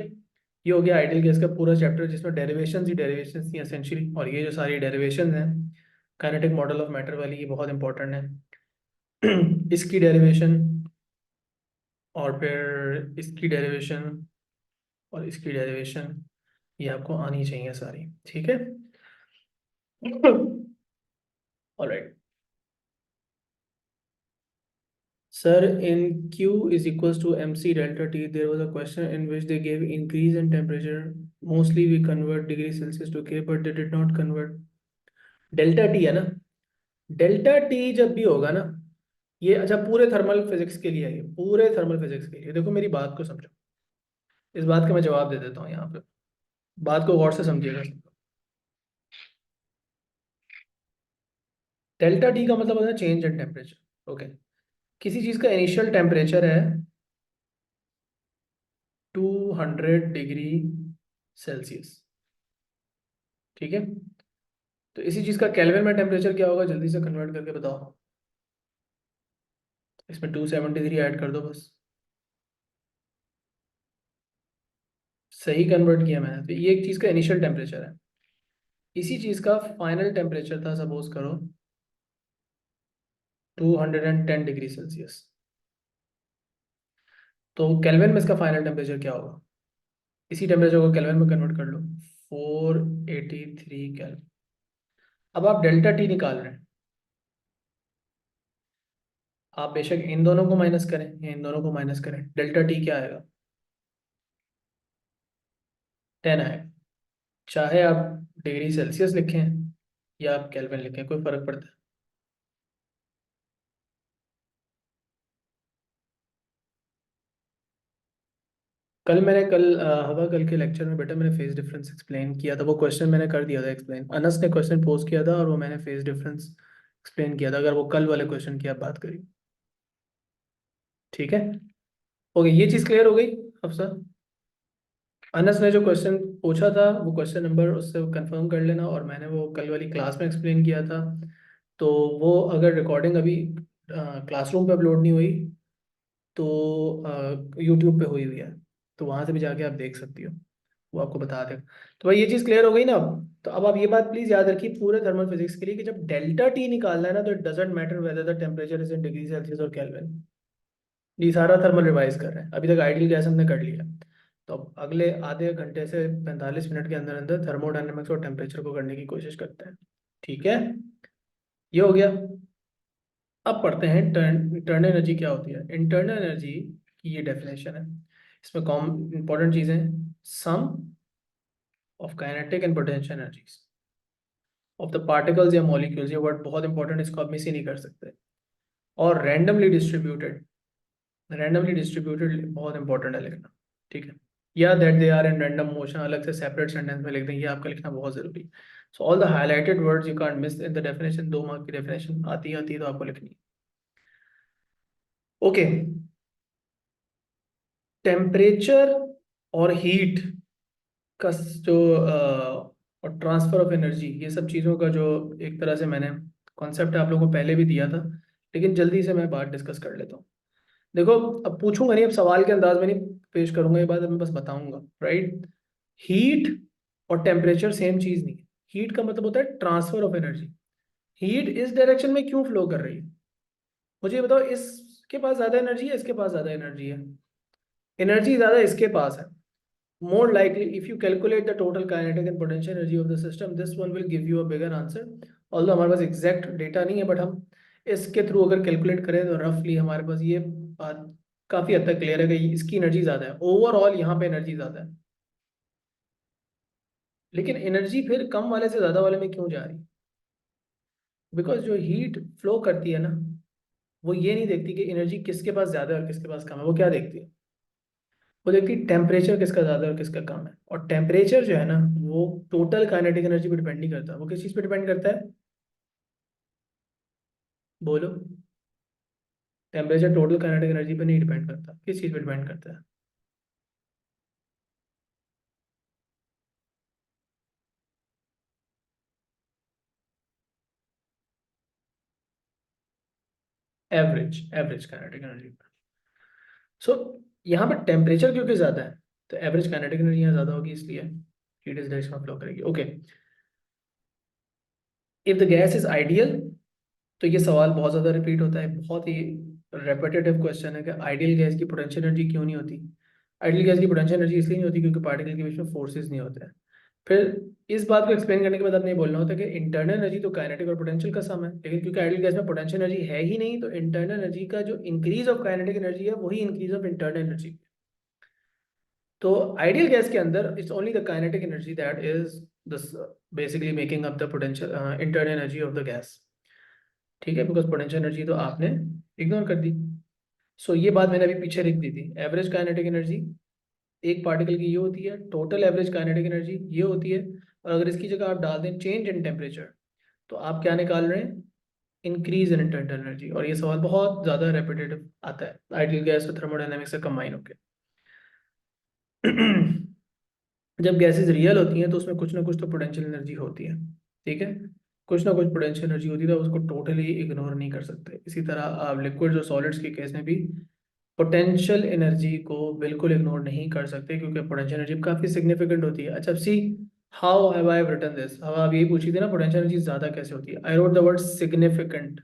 ये हो गया आइडियल गैस का पूरा चैप्टर, जिसमें डेरिवेशंस ही डेरिवेशंस थी एसेंशियली। और ये जो सारी डेरिवेशंस हैं काइनेटिक मॉडल ऑफ मैटर वाली, ये बहुत इंपॉर्टेंट है। इसकी डेरिवेशन, और फिर इसकी डेरिवेशन, और इसकी डेरिवेशन, ये आपको आनी चाहिए सारी। ठीक है। Alright sir, in Q is equals to mc delta T, there was a question in which they gave increase in temperature. Mostly we convert degree Celsius to K, but they did not convert. Delta T है ना, delta T जब भी होगा ना, ये अच्छा पूरे thermal physics के लिए है, ये पूरे थर्मल फिजिक्स के लिए। देखो मेरी बात को समझो, इस बात का मैं जवाब दे देता हूँ यहाँ पे, बात को गौर से समझिएगा। डेल्टा टी का मतलब होता है चेंज इन टेम्परेचर। ओके, किसी चीज़ का इनिशियल टेम्परेचर है 200 डिग्री सेल्सियस, ठीक है। तो इसी चीज़ का केल्विन में टेम्परेचर क्या होगा, जल्दी से कन्वर्ट करके बताओ। इसमें 273 ऐड कर दो बस। सही कन्वर्ट किया मैंने, तो ये एक चीज़ का इनिशियल टेम्परेचर है। इसी चीज़ का फाइनल टेम्परेचर था, सपोज करो 210 डिग्री सेल्सियस। तो केल्विन में इसका फाइनल टेम्परेचर क्या होगा, इसी टेम्परेचर को केल्विन में कन्वर्ट कर लो, 483 केल्विन। अब आप डेल्टा टी निकाल रहे हैं, आप बेशक इन दोनों को माइनस करें या इन दोनों को माइनस करें, डेल्टा टी क्या आएगा, 10 आएगा। चाहे आप डिग्री सेल्सियस लिखें या आप केल्विन लिखें, कोई फर्क पड़ता है। हवा कल के लेक्चर में बेटा मैंने फेज डिफरेंस एक्सप्लेन किया था, वो क्वेश्चन मैंने कर दिया था एक्सप्लेन, अनस ने क्वेश्चन पोस्ट किया था और वो मैंने फेज डिफरेंस एक्सप्लेन किया था। अगर वो कल वाले क्वेश्चन की आप बात करिए, ठीक है। ओके, ये चीज़ क्लियर हो गई अफसर। अनस ने जो क्वेश्चन पूछा था वो क्वेश्चन नंबर उससे कंफर्म कर लेना, और मैंने वो कल वाली क्लास में एक्सप्लेन किया था। तो वो अगर रिकॉर्डिंग अभी क्लासरूम पे अपलोड नहीं हुई तो यूट्यूब पे हुई हुई है, तो वहाँ से भी जाके आप देख सकती हो, वो आपको बता देगा। तो भाई ये चीज़ क्लियर हो गई ना अब। तो अब आप ये बात प्लीज़ याद रखिए पूरे थर्मल फिजिक्स के लिए, कि जब डेल्टा टी निकालना है ना, तो it doesn't matter whether the temperature is in degree Celsius और केल्विन। ये सारा थर्मल रिवाइज कर रहे हैं, अभी तक आइडियल गैस हमने कर लिया। तो अब अगले आधे घंटे से 45 मिनट के अंदर अंदर थर्मोडायनेमिक्स और टेम्परेचर को करने की कोशिश करते हैं। ठीक है, ये हो गया। अब पढ़ते हैं इंटरनल एनर्जी क्या होती है। इंटरनल एनर्जी की ये डेफिनेशन है, इसमें कॉम इंपॉर्टेंट चीज़ें, sum of kinetic and potential energies of the particles या मॉलिक्यूल्स, ये वर्ड बहुत इंपॉर्टेंट, इसको आप मिस ही नहीं कर सकते। और रैंडमली डिस्ट्रीब्यूटेड बहुत इंपॉर्टेंट है लिखना, ठीक है। या that they are in random motion अलग से सेपरेट सेंटेंस में लिख दें, ये आपका लिखना बहुत जरूरी है। So all the highlighted words you can't miss in the definition, 2 mark की डेफिनेशन आती है तो आपको लिखनी है। ओके, टेम्परेचर और हीट का जो और ट्रांसफर ऑफ एनर्जी, ये सब चीज़ों का जो एक तरह से मैंने कॉन्सेप्ट आप लोगों को पहले भी दिया था, लेकिन जल्दी से मैं बात डिस्कस कर लेता हूँ। देखो, अब पूछूंगा नहीं, अब सवाल के अंदाज में नहीं पेश करूंगा ये बात, अब मैं बस बताऊंगा, राइट। हीट और टेम्परेचर सेम चीज़ नहीं है। हीट का मतलब होता है ट्रांसफर ऑफ एनर्जी। हीट इस डायरेक्शन में क्यों फ्लो कर रही है, मुझे ये बताओ। इसके पास ज़्यादा एनर्जी है, इसके पास ज़्यादा एनर्जी है, एनर्जी ज़्यादा इसके पास है। More likely, if you calculate the total kinetic and potential energy of the system, this one will give you a bigger answer. Although हमारे पास एग्जैक्ट डेटा नहीं है, बट हम इसके थ्रू अगर कैलकुलेट करें तो रफली हमारे पास ये बात काफी हद तक क्लियर है कि इसकी एनर्जी ज्यादा है, ओवरऑल यहाँ पे एनर्जी ज्यादा है। लेकिन एनर्जी फिर कम वाले से ज्यादा वाले में क्यों जा रही है? बिकॉज जो हीट फ्लो करती है ना, वो ये नहीं देखती कि एनर्जी किसके पास ज्यादा है और किसके पास कम है। वो क्या देखती है? वो देखती है टेम्परेचर किसका ज्यादा है और किसका कम है। और टेम्परेचर जो है ना, वो टोटल काइनेटिक एनर्जी पे डिपेंड नहीं करता। वो किस चीज पे डिपेंड करता है? बोलो। टेम्परेचर टोटल काइनेटिक एनर्जी पे नहीं डिपेंड करता, किस चीज पे डिपेंड करता है? एवरेज एवरेज काइनेटिक एनर्जी पे। सो यहाँ पे टेम्परेचर क्योंकि ज्यादा है, तो एवरेज काइनेटिक एनर्जी यहाँ ज्यादा होगी, इसलिए हीट इस डायरेक्शन में फ्लो करेगी। Okay, if the gas is ideal, तो ये सवाल बहुत ज़्यादा रिपीट होता है, बहुत ही रेपिटेटिव क्वेश्चन है कि आइडियल गैस की पोटेंशियल एनर्जी क्यों नहीं होती। आइडियल गैस की पोटेंशियल एनर्जी इसलिए नहीं होती क्योंकि पार्टिकल के बीच में फोर्सेस नहीं होते हैं। फिर इस बात को एक्सप्लेन करने के बाद आपने ये बोलना होता है कि इंटरनल एनर्जी तो काइनेटिक और पोटेंशियल का सम है, लेकिन क्योंकि आइडियल गैस में पोटेंशियल एनर्जी है ही नहीं, तो इंटरनल एनर्जी का जो इंक्रीज ऑफ काइनेटिक एनर्जी है वही इंक्रीज ऑफ इंटरनल एनर्जी। तो आइडियल गैस के अंदर it's only the kinetic energy that is basically making up the potential internal energy of the gas. ठीक है, बिकॉज पोटेंशियल एनर्जी तो आपने इग्नोर कर दी। सो ये बात मैंने अभी पीछे लिख दी थी। एवरेज काइनेटिक एनर्जी एक पार्टिकल की ये होती है, टोटल एवरेज काइनेटिक एनर्जी ये होती है। और अगर इसकी जगह आप डाल दें चेंज इन टेम्परेचर, तो आप क्या निकाल रहे हैं? Increase in internal energy. और ये सवाल बहुत ज़्यादा रेपिटेटिव आता है आइडियल गैस और थर्मोडायनेमिक्स से कंबाइन होकर। जब गैसेज रियल होती हैं तो उसमें कुछ ना कुछ तो पोटेंशियल एनर्जी होती है। ठीक है, कुछ ना कुछ पोटेंशियल एनर्जी होती है, तो उसको टोटली इग्नोर नहीं कर सकते। इसी तरह आप लिक्विड्स और सॉलिड्स के केस में भी पोटेंशियल एनर्जी को बिल्कुल इग्नोर नहीं कर सकते, क्योंकि पोटेंशियल एनर्जी काफ़ी सिग्निफिकेंट होती है। अच्छा see, how have I written this? अब आप यही पूछी थी ना, पोटेंशियल एनर्जी ज़्यादा कैसे होती है? I wrote the word significant.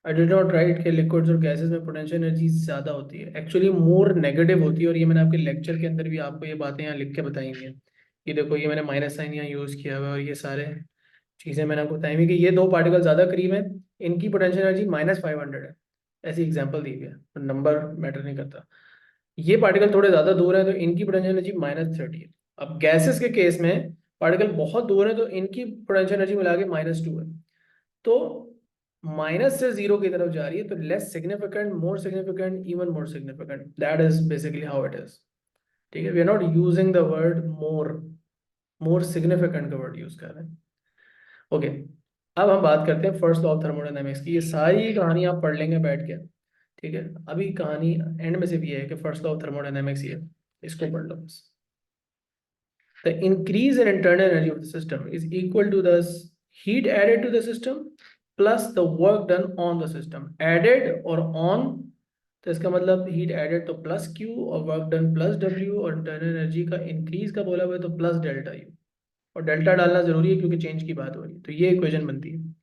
I did not right कि लिक्विड्स और गैसेस में पोटेंशियल एनर्जी ज़्यादा होती है, एक्चुअली मोर नेगेटिव होती है। और ये मैंने आपके लेक्चर के अंदर भी आपको ये बातें यहाँ लिख के बताई हुई हैं। ये देखो, ये मैंने माइनस साइन यहाँ यूज़ किया हुआ है, और ये सारे चीज़ें मैंने आपको बताई हुई कि ये दो पार्टिकल ज़्यादा करीब हैं, इनकी पोटेंशियल एनर्जी -500 है। ऐसी एग्जाम्पल दी हुई है, तो नंबर मैटर नहीं करता। ये पार्टिकल थोड़े ज़्यादा दूर है, तो इनकी पोटेंशियल एनर्जी -30 है। अब गैसेस के केस में पार्टिकल बहुत दूर है, तो इनकी पोटेंशियल एनर्जी मिला के -2 है। तो माइनस से जीरो की तरफ जा रही है, तो less significant, more significant, even more significant, that is basically how it is. ठीक है, we are not using the word more, more significant का वर्ड यूज कर रहे हैं। ओके, अब हम बात करते हैं फर्स्ट लॉ ऑफ थर्मोडायनेमिक्स की। ये सारी कहानी आप पढ़ लेंगे बैठ के। ठीक है, अभी कहानी एंड में सिर्फ ये है कि फर्स्ट लॉ ऑफ थर्मोडायनेमिक्स ये, इसको पढ़ लो बस। The increase in internal energy of the system is equal to the heat added to the system plus the work done on the system. Added और on, तो इसका मतलब हीट एडेड तो plus Q और वर्क डन प्लस डब्ल्यू, और internal energy का increase का बोला हुआ है तो प्लस डेल्टा यू। और डेल्टा डालना जरूरी है क्योंकि चेंज की बात हो रही है, तो ये इक्वेशन बनती है।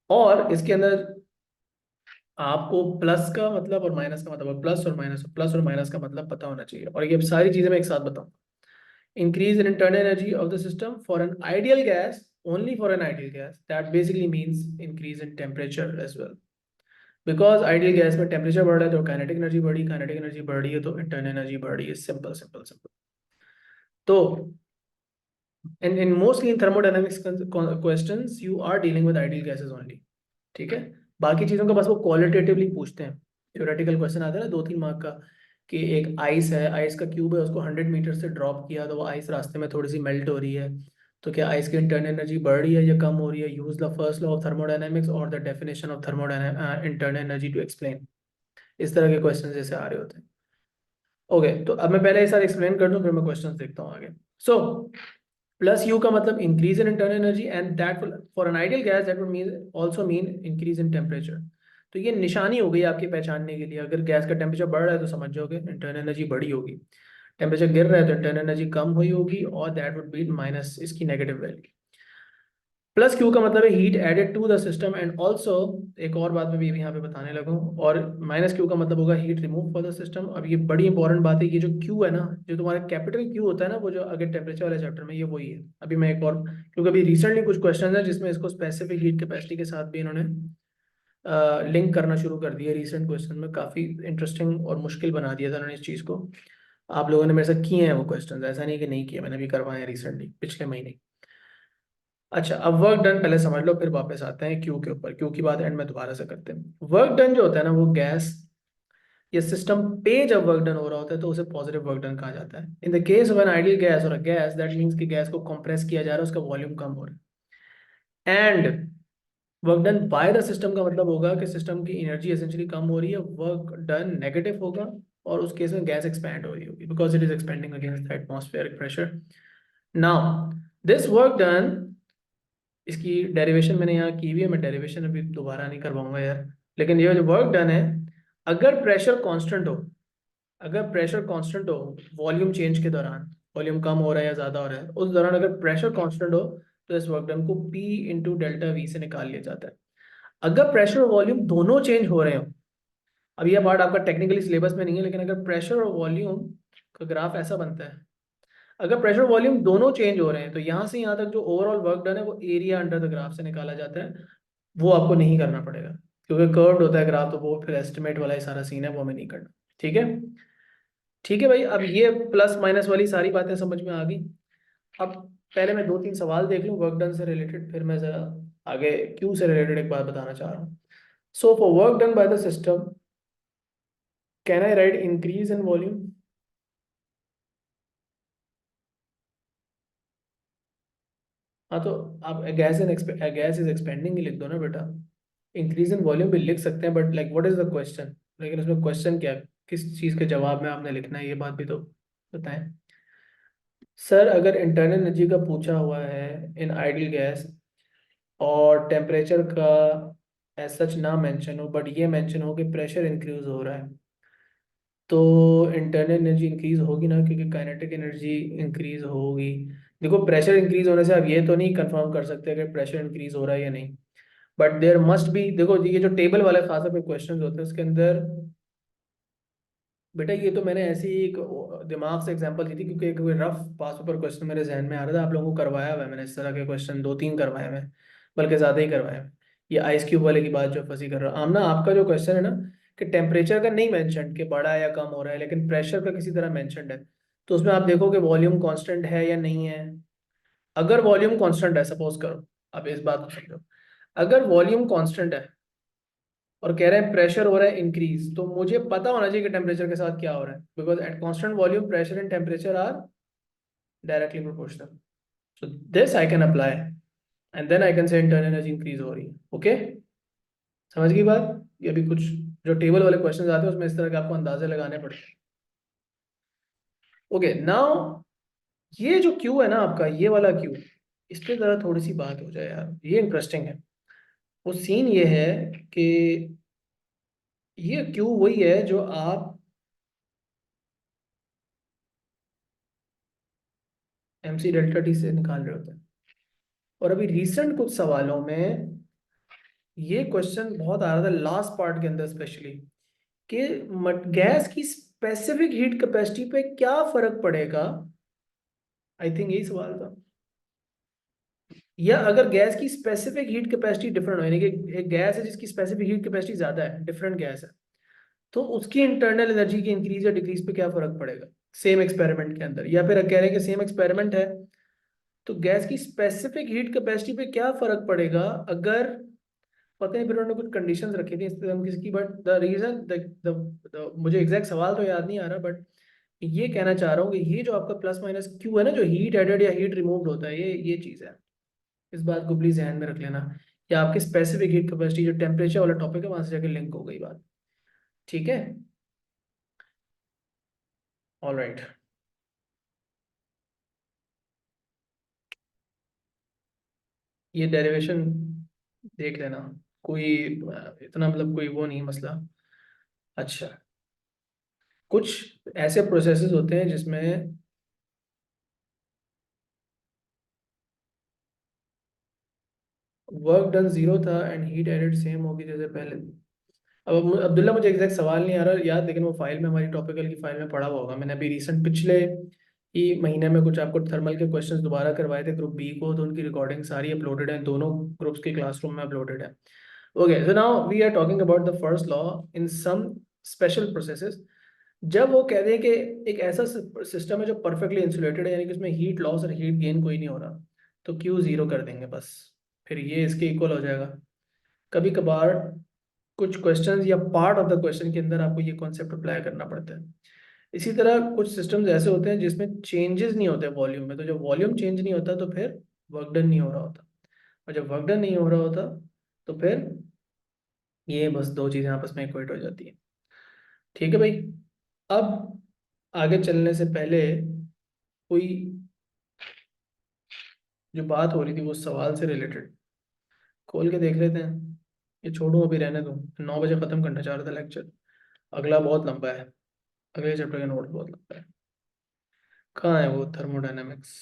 और इसके अंदर आपको प्लस का मतलब और माइनस का मतलब, प्लस और माइनस का मतलब पता होना चाहिए। और ये सारी चीजें मैं एक साथ बताऊँ। Increase in internal energy of the system for an ideal gas, only for an ideal gas, that basically means increase in temperature as well, because ideal gas में temperature बढ़ रहा है तो kinetic energy बढ़ी, kinetic energy बढ़ रही है तो internal energy बढ़ रही है। Simple simple simple. तो in mostly in thermodynamics questions you are dealing with ideal gases only। ठीक है, बाकी चीजों का बस वो क्वालिटेटिवली पूछते हैं। थ्योरेटिकल क्वेश्चन आता है ना 2-3 मार्क का, कि एक आइस है, आइस का क्यूब है, उसको 100 मीटर से ड्रॉप किया तो वो आइस रास्ते में थोड़ी सी मेल्ट हो रही है, तो क्या आइस की इंटरनल एनर्जी बढ़ रही है या कम हो रही है? Use the first law of thermodynamics और the definition of internal energy to explain. इस तरह के क्वेश्चन जैसे आ रहे होते हैं। ओके, तो अब मैं पहले ये सारे एक्सप्लेन कर दूं, फिर मैं क्वेश्चन देखता हूँ आगे। सो प्लस यू का मतलब increase in internal energy, and that for an ideal gas that would mean also mean increase in temperature. तो ये निशानी हो गई आपकी पहचानने के लिए। अगर गैस का टेम्परेचर बढ़ रहा है तो समझ जाओगे इंटरनल एनर्जी बढ़ी होगी, टेम्परेचर गिर रहा है तो इंटरनल एनर्जी कम हुई होगी, और दैट वुड बी माइनस इसकी नेगेटिव वैल्यू। प्लस क्यू का मतलब है heat added to the system, and also एक और बात मैं भी यहाँ पे बताने लगा हूँ, और माइनस क्यू का मतलब होगा heat remove for the system. अब ये बड़ी इंपॉर्टेंट बात है, ये जो क्यू है ना, जो तुम्हारा कैपिटल क्यू होता है ना, वो जो अगर टेम्परेचर वाले चैप्टर में, ये वही है। अभी मैं एक और, क्योंकि अभी रिसेंटली कुछ क्वेश्चन है जिसमें इसको स्पेसिफिक हीट कैपेसिटी के साथ भी इन्होंने लिंक करना शुरू कर दिया रिसेंट क्वेश्चन में, काफ़ी इंटरेस्टिंग और मुश्किल बना दिया था उन्होंने इस चीज़ को। आप लोगों ने मेरे साथ किए हैं वो क्वेश्चन, ऐसा नहीं कि नहीं किए, मैंने भी करवाए हैं रिसेंटली पिछले महीने। अच्छा, अब वर्क डन पहले समझ लो, फिर वापस आते हैं क्यू के ऊपर। क्यू की बात एंड में दोबारा से करते हैं। वर्क डन जो होता है ना, वो गैस या सिस्टम पे जब वर्क डन हो रहा होता है तो उसे पॉजिटिव वर्क डन कहा जाता है। In the case of N ideal gas और अ गैस, दैट मीन्स कि गैस को कंप्रेस किया जा रहा है, उसका वॉल्यूम कम हो रहा है। And work done by the system का मतलब होगा कि सिस्टम की एनर्जी एसेंशियली कम हो रही है, वर्क डन नेगेटिव होगा, और उस केस में गैस एक्सपैंड हो रही होगी because it is expanding against the atmospheric pressure. Now this work done, इसकी डेरिवेशन मैंने यहाँ की हुई है, मैं डेरिवेशन अभी दोबारा नहीं करवाऊंगा यार। लेकिन ये जो वर्क डन है, अगर प्रेशर कांस्टेंट हो, अगर प्रेशर कांस्टेंट हो वॉल्यूम चेंज के दौरान, वॉल्यूम कम हो रहा है या ज्यादा हो रहा है उस दौरान, अगर प्रेशर कांस्टेंट हो तो इस वर्क डन को P इंटू डेल्टा वी से निकाल लिया जाता है। अगर प्रेशर और वॉल्यूम दोनों चेंज हो रहे हो, अब यह पार्ट आपका टेक्निकली सिलेबस में नहीं है, लेकिन अगर प्रेशर और वॉल्यूम का ग्राफ ऐसा बनता है, अगर प्रेशर वॉल्यूम दोनों चेंज हो रहे हैं तो यहाँ से यहाँ तक जो ओवरऑल वर्क डन है वो एरिया अंडर द ग्राफ से निकाला जाता है। वो आपको नहीं करना पड़ेगा क्योंकि कर्व्ड होता है ग्राफ, तो वो फिर एस्टिमेट वाला ही सारा सीन है, वो हमें नहीं करना। ठीक है, ठीक है भाई, अब ये प्लस माइनस वाली सारी बातें समझ में आ गई। अब पहले मैं दो तीन सवाल देख लूँ वर्क डन से रिलेटेड, फिर मैं जरा आगे क्यू से रिलेटेड एक बात बताना चाह रहा हूँ। So for work done by the system, can I right increase in volume? हाँ तो आप गैस इज एक्सपेंडिंग ही लिख दो ना बेटा। इंक्रीज इन वॉल्यूम भी लिख सकते हैं, but like what is the question, लेकिन उसमें क्वेश्चन क्या है, किस चीज़ के जवाब में आपने लिखना है, ये बात भी तो बताएं। सर अगर इंटरनल एनर्जी का पूछा हुआ है इन आइडियल गैस, और टेम्परेचर का एज सच ना मेंशन हो, बट ये मेंशन हो कि प्रेशर इंक्रीज हो रहा है, तो इंटरनल एनर्जी इंक्रीज होगी ना, क्योंकि काइनेटिक एनर्जी इंक्रीज होगी। देखो प्रेशर इंक्रीज होने से आप ये तो नहीं कंफर्म कर सकते कि प्रेशर इंक्रीज हो रहा है या नहीं, बट देयर मस्ट बी, देखो ये जो टेबल वाले खासा पे क्वेश्चन होते हैं उसके अंदर, बेटा ये तो मैंने ऐसे ही एक दिमाग से एग्जांपल दी थी, क्योंकि एक रफ पास पेपर क्वेश्चन मेरे जहन में आ रहा था, आप लोगों को करवाया हुआ है मैंने इस तरह के क्वेश्चन दो तीन करवाए हुए हैं, बल्कि ज़्यादा ही करवाए हैं। ये आइस क्यूब वाले की बात जो फंसी कर रहा हूँ आमना, आपका जो क्वेश्चन है ना कि टेम्परेचर का नहीं मेंशन कि बढ़ा है या कम हो रहा है, लेकिन प्रेशर का किसी तरह मेंशनड है, तो उसमें आप देखो कि वॉल्यूम कांस्टेंट है या नहीं है। अगर वॉल्यूम कांस्टेंट है, सपोज करो, अब इस बात को समझो, अगर वॉल्यूम कांस्टेंट है और कह रहे हैं प्रेशर हो रहा है इंक्रीज, तो मुझे पता होना चाहिए कि टेम्परेचर के साथ क्या हो रहा है, because at constant volume pressure and temperature are directly proportional. So this I can apply and then I can say internal energy increase हो रही है। ओके, समझ गई बात? ये भी कुछ जो टेबल वाले क्वेश्चन आते हैं उसमें इस तरह के आपको अंदाजे लगाने पड़ेंगे। ओके नाउ, ये जो क्यू है ना आपका, ये वाला क्यू, इस पे जरा थोड़ी सी बात हो जाए यार, ये इंटरेस्टिंग है। वो सीन ये है कि ये क्यू वही है जो आप MC डेल्टा टी से निकाल रहे होते हैं, और अभी रिसेंट कुछ सवालों में ये क्वेश्चन बहुत आ रहा था लास्ट पार्ट के अंदर स्पेशली, कि गैस की स्पेसिफिक हीट कैपेसिटी पे क्या फर्क पड़ेगा। आई थिंक यही सवाल था, या अगर गैस की स्पेसिफिक हीट कैपेसिटी डिफरेंट हो, यानी कि एक गैस है जिसकी स्पेसिफिक हीट कैपेसिटी ज्यादा है, डिफरेंट गैस है, तो उसकी इंटरनल एनर्जी की इंक्रीज या डिक्रीज पे क्या फर्क पड़ेगा सेम एक्सपेरिमेंट के अंदर। या फिर कह रहे हैं कि सेम एक्सपेरिमेंट है तो गैस की स्पेसिफिक हीट कैपेसिटी पे क्या फर्क पड़ेगा अगर, पता नहीं फिर उन्होंने कुछ कंडीशंस रखी थी इस तरह किसकी, बट द रीजन मुझे एग्जैक्ट सवाल तो याद नहीं आ रहा, बट ये कहना चाह रहा हूँ कि ये जो आपका प्लस माइनस क्यू है ना, जो हीट एडेड या हीट रिमूव्ड होता है, ये चीज़ है, इस बात को प्लीज ध्यान में रख लेना। या आपकी स्पेसिफिक हीट कैपेसिटी जो टेम्परेचर वाला टॉपिक है वहां से जाके लिंक हो गई बात। ठीक है, ऑल राइट। ये डेरिवेशन देख लेना, कोई इतना मतलब कोई वो नहीं मसला। अच्छा, कुछ ऐसे प्रोसेसेस होते हैं जिसमें वर्क डन जीरो था एंड हीट एडेड सेम होगी जैसे पहले। अब अब्दुल्ला मुझे एग्जैक्ट सवाल नहीं आ रहा याद, लेकिन वो फाइल में, हमारी टॉपिकल की फाइल में पढ़ा हुआ होगा, मैंने अभी रिसेंट पिछले ही महीने में कुछ आपको थर्मल के क्वेश्चंस दोबारा करवाए थे ग्रुप बी को, तो उनकी रिकॉर्डिंग सारी अपलोडेड है, दोनों ग्रुप्स के क्लासरूम में अपलोडेड है। Okay, so now we are talking about the first law in some special processes. जब वो कहते हैं कि एक ऐसा सिस्टम है जो परफेक्टली इंसुलेटेड है, यानी कि उसमें हीट लॉस और हीट गेन कोई नहीं हो रहा, तो क्यू जीरो कर देंगे बस, फिर ये इसके इक्वल हो जाएगा। कभी कभार कुछ क्वेश्चंस या पार्ट ऑफ द क्वेश्चन के अंदर आपको ये कॉन्सेप्ट अप्लाई करना पड़ता है। इसी तरह कुछ सिस्टम्स ऐसे होते हैं जिसमें चेंजेस नहीं होते वॉल्यूम में, तो जब वॉल्यूम चेंज नहीं होता तो फिर वर्क डन नहीं हो रहा होता, और जब वर्क डन नहीं हो रहा होता तो फिर ये बस दो चीज़ें आपस में इक्वेट हो जाती है। ठीक है भाई। अब आगे चलने से पहले कोई जो बात हो रही थी वो सवाल से रिलेटेड खोल के देख लेते हैं। ये छोड़ो अभी, रहने दो, 9 बजे ख़त्म करना चाह रहा था लेक्चर, अगला बहुत लंबा है, अगले चैप्टर का नोट बहुत लंबा है। कहाँ है वो थर्मोडायनेमिक्स?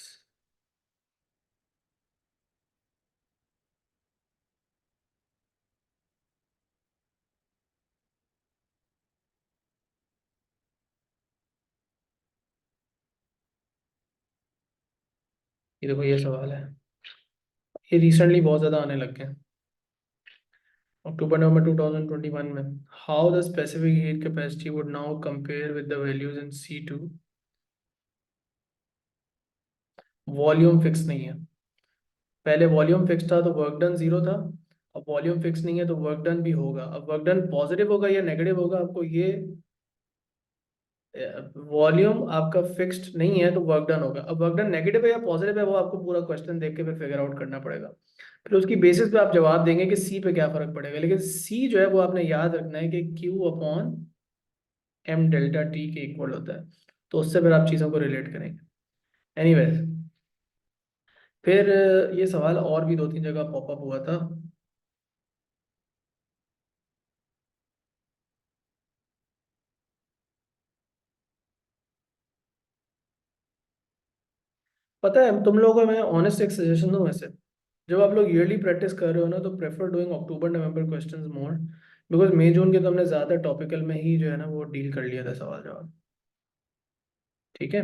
ये देखो, ये सवाल है, ये रिसेंटली बहुत ज़्यादा आने लग गए, अक्टूबर नवंबर 2021 में। How the specific heat capacity would now compare with the values in C2। Volume fix नहीं है, पहले वॉल्यूम फिक्स था तो वर्क डन जीरो था, अब वॉल्यूम फिक्स नहीं है तो वर्क डन भी होगा। अब वर्क डन पॉजिटिव होगा या नेगेटिव होगा, आपको ये वॉल्यूम आपका फिक्स्ड नहीं है तो वर्क डन होगा। अब वर्क डन नेगेटिव है या पॉजिटिव है वो आपको पूरा क्वेश्चन देख के फिर फिगर आउट करना पड़ेगा, फिर उसकी बेसिस पे आप जवाब देंगे कि सी पे क्या फर्क पड़ेगा। लेकिन सी जो है वो आपने याद रखना है कि Q upon M delta T के इक्वल होता है, तो उससे फिर आप चीज़ों को रिलेट करेंगे। एनीवेज, फिर ये सवाल और भी 2-3 जगह पॉपअप हुआ था। पता है तुम लोगों को मैं ऑनेस्ट एक सजेशन दूं वैसे, जब आप लोग ईयरली प्रैक्टिस कर रहे हो ना तो prefer doing October November questions more, because May June के तो हमने ज़्यादा टॉपिकल में ही जो है ना वो डील कर लिया था सवाल जवाब। ठीक है।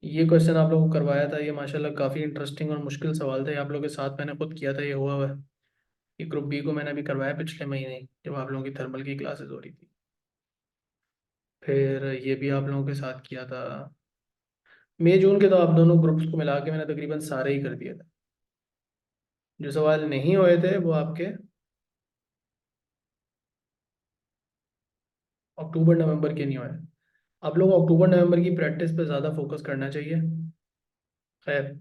ये क्वेश्चन आप लोगों को करवाया था, ये माशाल्लाह काफ़ी इंटरेस्टिंग और मुश्किल सवाल था, ये आप लोगों के साथ मैंने खुद किया था, ये हुआ हुआ है। ये ग्रुप बी को मैंने अभी करवाया पिछले महीने जब आप लोगों की थर्मल की क्लासेस हो रही थी। फिर ये भी आप लोगों के साथ किया था मई जून के, तो आप दोनों ग्रुप्स को मिला के मैंने तकरीबन सारे ही कर दिए थे। जो सवाल नहीं हुए थे वो आपके अक्टूबर नवंबर के नहीं हुए। आप लोग अक्टूबर नवंबर की प्रैक्टिस पे ज़्यादा फोकस करना चाहिए। खैर,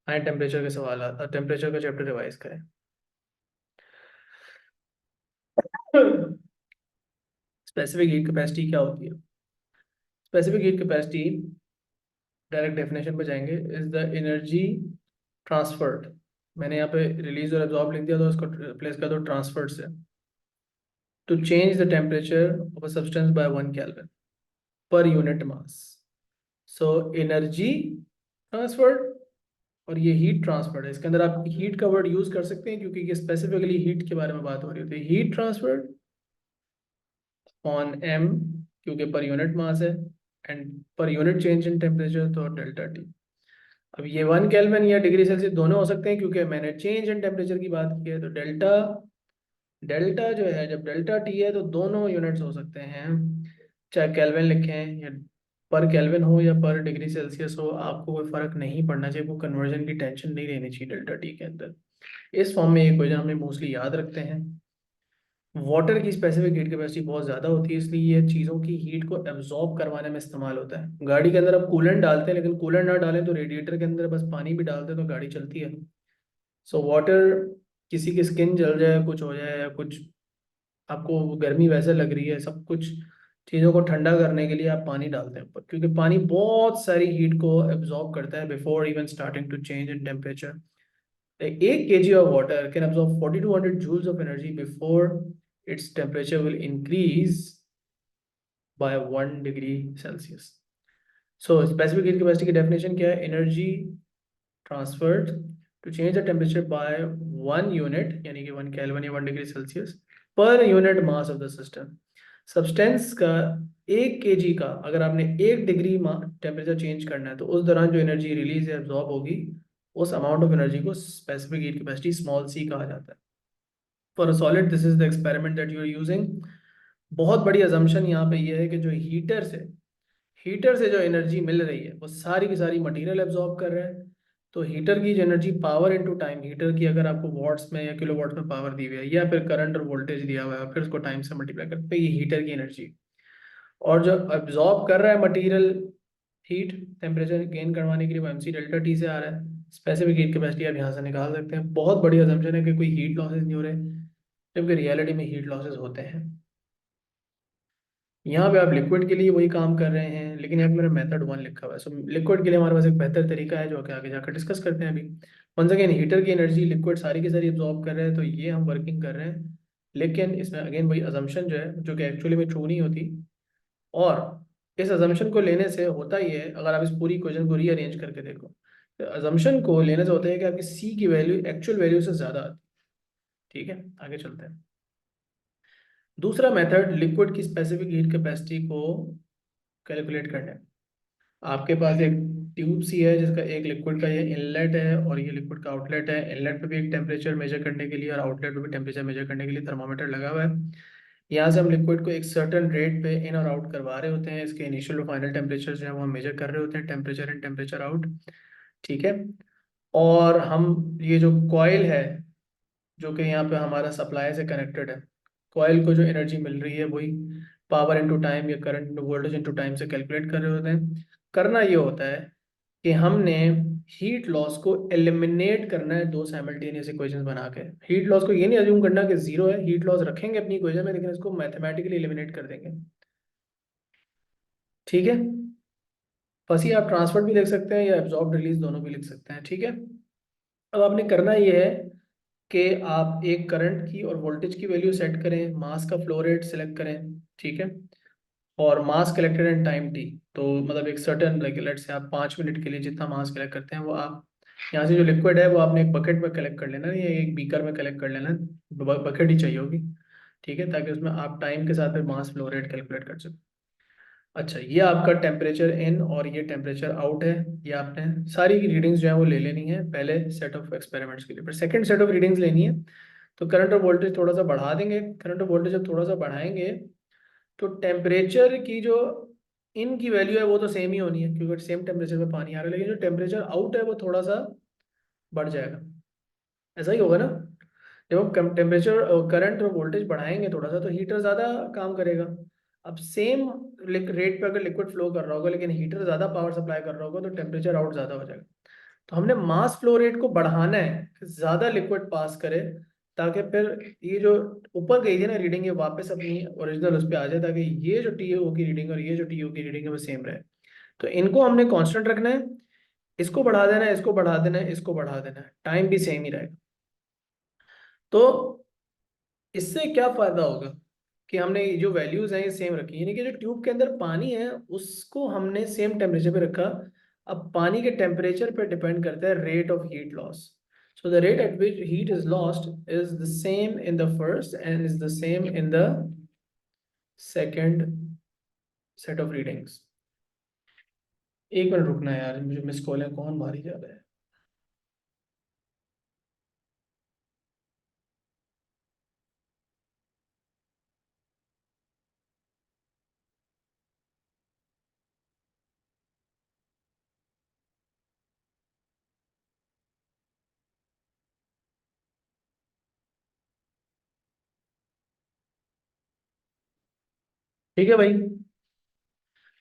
आए टेम्परेचर के सवाल, टेम्परेचर का चैप्टर रिवाइज करें। स्पेसिफिक हीट कैपेसिटी क्या होती है? Specific heat capacity, direct definition पे जाएंगे, इज द एनर्जी ट्रांसफर्ड। मैंने यहाँ पे रिलीज और एब्जॉर्ब लिख दिया तो इसको रिप्लेस कर दो ट्रांसफर्ड से, to change the temperature of a substance by 1 kelvin per unit mass. So energy transferred और ये हीट ट्रांसफर्ड है, इसके अंदर आप हीट का वर्ड यूज कर सकते हैं क्योंकि ये स्पेसिफिकली हीट के बारे में बात हो रही होती है। हीट ट्रांसफर्ड ऑन एम, क्योंकि पर यूनिट मास है, and per unit change in temperature तो डेल्टा टी। अब ये 1 केल्विन या डिग्री सेल्सियस दोनों हो सकते हैं क्योंकि मैंने चेंज इन टेम्परेचर की बात की है, तो डेल्टा डेल्टा जो है, जब डेल्टा टी है तो दोनों यूनिट्स हो सकते हैं, चाहे केल्विन लिखें या पर केल्विन हो या पर डिग्री सेल्सियस हो, आपको कोई फर्क नहीं पड़ना चाहिए, कोई कन्वर्जन की टेंशन नहीं रहनी चाहिए डेल्टा टी के अंदर। इस फॉर्म में ये इक्वेशन हमने मोस्टली याद रखते हैं। वाटर की स्पेसिफिक हीट कैपेसिटी बहुत ज़्यादा होती है, इसलिए ये चीज़ों की हीट को एब्जॉर्ब करवाने में इस्तेमाल होता है। गाड़ी के अंदर आप कूलेंट डालते हैं, लेकिन कूलेंट ना डालें तो रेडिएटर के अंदर बस पानी भी डालते हैं तो गाड़ी चलती है। सो वाटर, किसी की स्किन जल जाए, कुछ हो जाए, या कुछ आपको गर्मी वैसे लग रही है, सब कुछ चीज़ों को ठंडा करने के लिए आप पानी डालते हैं ऊपर, क्योंकि पानी बहुत सारी हीट को एब्जॉर्ब करता है before even starting to change in temperature. 1 kg of water can absorb 4200 joules of energy before its temperature will increase by 1 degree Celsius. So specific heat capacity की definition क्या है? Energy transferred to change the temperature by 1 unit, यानी कि 1 kelvin या 1 degree Celsius पर unit mass of the system. Substance का 1 kg का अगर आपने 1 डिग्री टेम्परेचर चेंज करना है तो उस दौरान जो एनर्जी रिलीज या एब्जॉर्ब होगी, उस अमाउंट ऑफ एनर्जी को specific heat capacity small C कहा जाता है। For a solid this is the experiment that you are using. बहुत बड़ी अजम्पशन यहाँ पे ये है कि जो हीटर से जो एनर्जी मिल रही है वो सारी की सारी मटेरियल एब्जॉर्ब कर रहा है। तो हीटर की जो energy power into time, heater की अगर आपको वॉट्स में या किलो वॉट में पावर दी हुई है या फिर करंट और वोल्टेज दिया हुआ है फिर उसको टाइम से मल्टीप्लाई करते हैं, ये हीटर की एनर्जी। और जो एब्जॉर्ब कर रहा है मटेरियल हीट टेम्परेचर गेन करवाने के लिए वो एमसी डेल्टा टी से आ रहा है। स्पेसिफिक हीट कैपेसिटी आप यहाँ से निकाल सकते हैं। बहुत बड़ी अजम्पशन है कि कोई हीट लॉसेस नहीं हो रहे, जबकि रियलिटी में हीट लॉसेस होते हैं। यहाँ पे आप लिक्विड के लिए वही काम कर रहे हैं, लेकिन यहाँ पे मेरा मेथड 1 लिखा हुआ है। सो लिक्विड के लिए हमारे पास एक बेहतर तरीका है जो कि आगे जाकर डिस्कस करते हैं अभी। वंस अगेन हीटर की एनर्जी लिक्विड सारी की सारी एब्जॉर्ब कर रहे हैं, तो ये हम वर्किंग कर रहे हैं। लेकिन इसमें अगेन वही अजम्पशन जो है जो कि एक्चुअली में ट्रू नहीं होती। और इस अजम्पशन को लेने से होता ही है, अगर आप इस पूरी इक्वेशन को रीअरेंज करके देखो, तो अजम्पशन को लेने से होता है कि आपकी सी की वैल्यू एक्चुअल वैल्यू से ज़्यादा आती है। ठीक है, आगे चलते हैं। दूसरा मेथड लिक्विड की स्पेसिफिक हीट कैपेसिटी को कैलकुलेट करना है। आपके पास एक ट्यूब सी है जिसका एक लिक्विड का ये इनलेट है और ये लिक्विड का आउटलेट है। इनलेट पे भी एक टेम्परेचर मेजर करने के लिए और आउटलेट पे भी टेम्परेचर मेजर करने के लिए थर्मामीटर लगा हुआ है। यहाँ से हम लिक्विड को एक सर्टेन रेट पे इन और आउट करवा रहे होते हैं। इसके इनिशियल और फाइनल टेम्परेचर जो है वो हम मेजर कर रहे होते हैं, टेम्परेचर इन टेम्परेचर आउट। ठीक है। और हम ये जो कॉइल है जो कि यहाँ पे हमारा सप्लाई से कनेक्टेड है, कॉइल को जो एनर्जी मिल रही है वही पावर इनटू टाइम या current into voltage into time से कैलकुलेट कर रहे होते हैं। करना ये होता है कि हमने हीट लॉस को एलिमिनेट करना है दो साइमल्टेनियस इक्वेशंस बना के। हीट लॉस को ये नहीं अज्यूम करना कि जीरो है, हीट लॉस रखेंगे अपनी इक्वेशन में लेकिन इसको मैथमेटिकली एलिमिनेट कर देंगे। ठीक है। फंसी आप ट्रांसफर भी लिख सकते हैं या एब्जॉर्ब रिलीज दोनों भी लिख सकते हैं। ठीक है। अब आपने करना ये है कि आप एक करंट की और वोल्टेज की वैल्यू सेट करें, मास का फ्लो रेट सेलेक्ट करें। ठीक है। और मास कलेक्टेड इन टाइम टी, तो मतलब एक सर्टेन लाइक लेट्स से आप 5 मिनट के लिए जितना मास कलेक्ट करते हैं वो आप यहाँ से जो लिक्विड है वो आपने एक बकेट में कलेक्ट कर लेना है या एक बीकर में कलेक्ट कर लेना है। बकेट ही चाहिए होगी। ठीक है, ताकि उसमें आप टाइम के साथ मास फ्लो रेट कैलकुलेट कर सकें। अच्छा, ये आपका टेम्परेचर इन और ये टेम्परेचर आउट है। ये आपने सारी रीडिंग्स जो है वो ले लेनी है पहले सेट ऑफ एक्सपेरिमेंट्स के लिए। फिर सेकंड सेट ऑफ रीडिंग्स लेनी है। तो करंट और वोल्टेज थोड़ा सा बढ़ा देंगे। करंट और वोल्टेज जब थोड़ा सा बढ़ाएंगे तो टेम्परेचर की जो इन की वैल्यू है वो तो सेम ही होनी है क्योंकि सेम टेम्परेचर पे पानी आ रहा है, लेकिन जो टेम्परेचर आउट है वो थोड़ा सा बढ़ जाएगा। ऐसा ही होगा ना। जब हम टेम्परेचर करंट और वोल्टेज बढ़ाएंगे थोड़ा सा तो हीटर ज़्यादा काम करेगा। अब सेम रेट पे अगर लिक्विड फ्लो कर रहा होगा लेकिन हीटर ज़्यादा पावर सप्लाई कर रहा होगा तो टेम्परेचर आउट ज़्यादा हो जाएगा। तो हमने मास फ्लो रेट को बढ़ाना है कि ज़्यादा लिक्विड पास करे, ताकि फिर ये जो ऊपर गई थी ना रीडिंग ये वापस अपनी ओरिजिनल उस पर आ जाए, ताकि ये जो टी ओ की रीडिंग और ये जो टी ओ की रीडिंग है वो सेम रहे। तो इनको हमने कांस्टेंट रखना है। इसको बढ़ा देना है, इसको बढ़ा देना है, इसको बढ़ा देना है, टाइम भी सेम ही रहेगा। तो इससे क्या फायदा होगा कि हमने ये जो वैल्यूज हैं ये सेम रखी, यानी कि जो ट्यूब के अंदर पानी है उसको हमने सेम टेम्परेचर पे रखा। अब पानी के टेम्परेचर पे डिपेंड करता है rate of heat loss. So the rate at which heat is lost is the same in the first and is the same in the second set of readings. एक minute रुकना है यार, मुझे miss call है, कौन मारी जा रहा है। ठीक है भाई।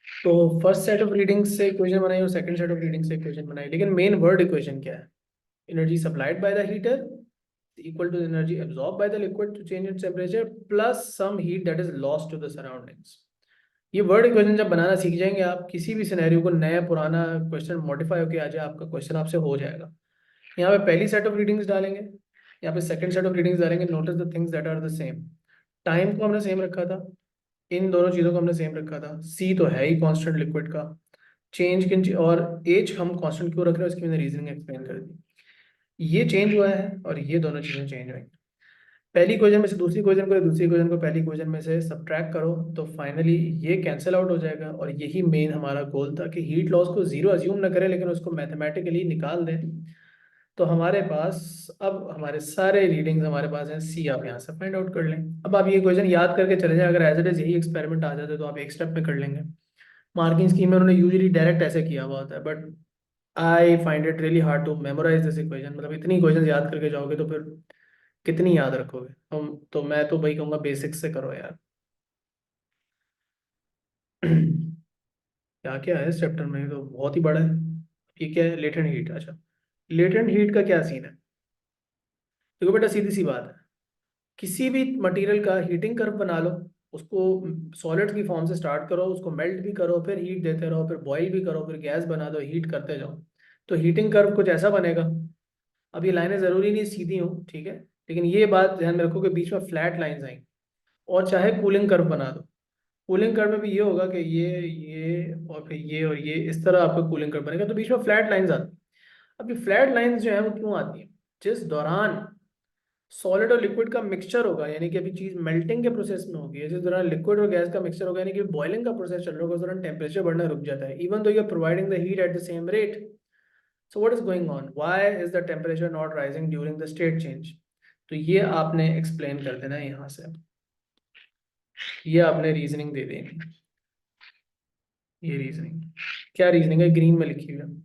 तो फर्स्ट सेट ऑफ रीडिंग से इक्वेशन बनाई और सेकंड सेट ऑफ रीडिंग से इक्वेशन बनाई, लेकिन मेन वर्ड इक्वेशन क्या है? Energy supplied by the heater equal to the energy absorbed by the liquid to change its temperature plus some heat that is lost to the surroundings। ये word equation जब बनाना सीख जाएंगे आप, किसी भी scenario को नया पुराना क्वेश्चन मॉडिफाई होकर आ जाए आपका क्वेश्चन आपसे हो जाएगा। यहाँ पे पहली सेट ऑफ रीडिंग्स डालेंगे, यहाँ पे सेकंड सेट ऑफ रीडिंग्स डालेंगे। Notice the things that are the same. Time को हमने सेम रखा था, इन दोनों चीज़ों को हमने सेम रखा था। सी तो है ही कांस्टेंट लिक्विड का। चेंज किन और एज हम कांस्टेंट क्यों रख रहे हैं उसकी मैंने रीजनिंग एक्सप्लेन कर दी। ये चेंज हुआ है और ये दोनों चीज़ें चेंज हुई। पहली इक्वेशन में से दूसरी इक्वेशन को, दूसरी इक्वेशन को पहली इक्वेशन में से सब्ट्रैक्ट करो तो फाइनली ये कैंसिल आउट हो जाएगा। और यही मेन हमारा गोल था कि हीट लॉस को जीरो अज्यूम ना करें लेकिन उसको मैथमेटिकली निकाल दें, तो हमारे पास अब हमारे सारे रीडिंग्स हमारे पास हैं, सी आप यहाँ से फाइंड आउट कर लें। अब आप ये क्वेश्चन याद करके चले जाएं, अगर एज इट इज यही एक्सपेरिमेंट आ जाते तो आप एक स्टेप में कर लेंगे। मार्किंग स्कीम में उन्होंने यूजुअली डायरेक्ट ऐसे किया हुआ होता है, but I find it really hard to memorise this equation. मतलब इतनी इक्वेशन याद करके जाओगे तो फिर कितनी याद रखोगे। तो मैं तो भाई कहूँगा बेसिक्स से करो यार। क्या क्या है इस चैप्टर में, ये तो बहुत ही बड़ा है। ये क्या है, लेटेंट हीट। अच्छा, लेटेंट हीट का क्या सीन है? देखो बेटा, सीधी सी बात है, किसी भी मटेरियल का हीटिंग कर्व बना लो, उसको सॉलिड की फॉर्म से स्टार्ट करो, उसको मेल्ट भी करो, फिर हीट देते रहो, फिर बॉईल भी करो, फिर गैस बना दो, हीट करते जाओ, तो हीटिंग कर्व कुछ ऐसा बनेगा। अब ये लाइनें ज़रूरी नहीं सीधी हो, ठीक है, लेकिन ये बात ध्यान में रखो कि बीच में फ्लैट लाइंस आएंगी। और चाहे कूलिंग कर्व बना दो, कूलिंग कर्व में भी ये होगा कि ये और फिर ये और ये, इस तरह आपका कूलिंग कर्व बनेगा, तो बीच में फ्लैट लाइंस आती हैं। अब ये फ्लैट लाइंस जो है वो क्यों आती हैं? जिस दौरान सॉलिड और लिक्विड का मिक्सचर होगा, यानी कि अभी चीज मेल्टिंग के प्रोसेस में होगी, जिस दौरान लिक्विड और गैस का मिक्सचर होगा, यानी कि बॉइलिंग का प्रोसेस चल रहा होगा, उस दौरान टेम्परेचर बढ़ना रुक जाता है, even though you are providing the heat at the same rate. So what is going on, why is the temperature not rising during the state change? तो ये आपने एक्सप्लेन कर देना है यहाँ से, ये आपने रीजनिंग दे देनी। ये रीजनिंग, क्या रीजनिंग है, ग्रीन में लिखी हुई है।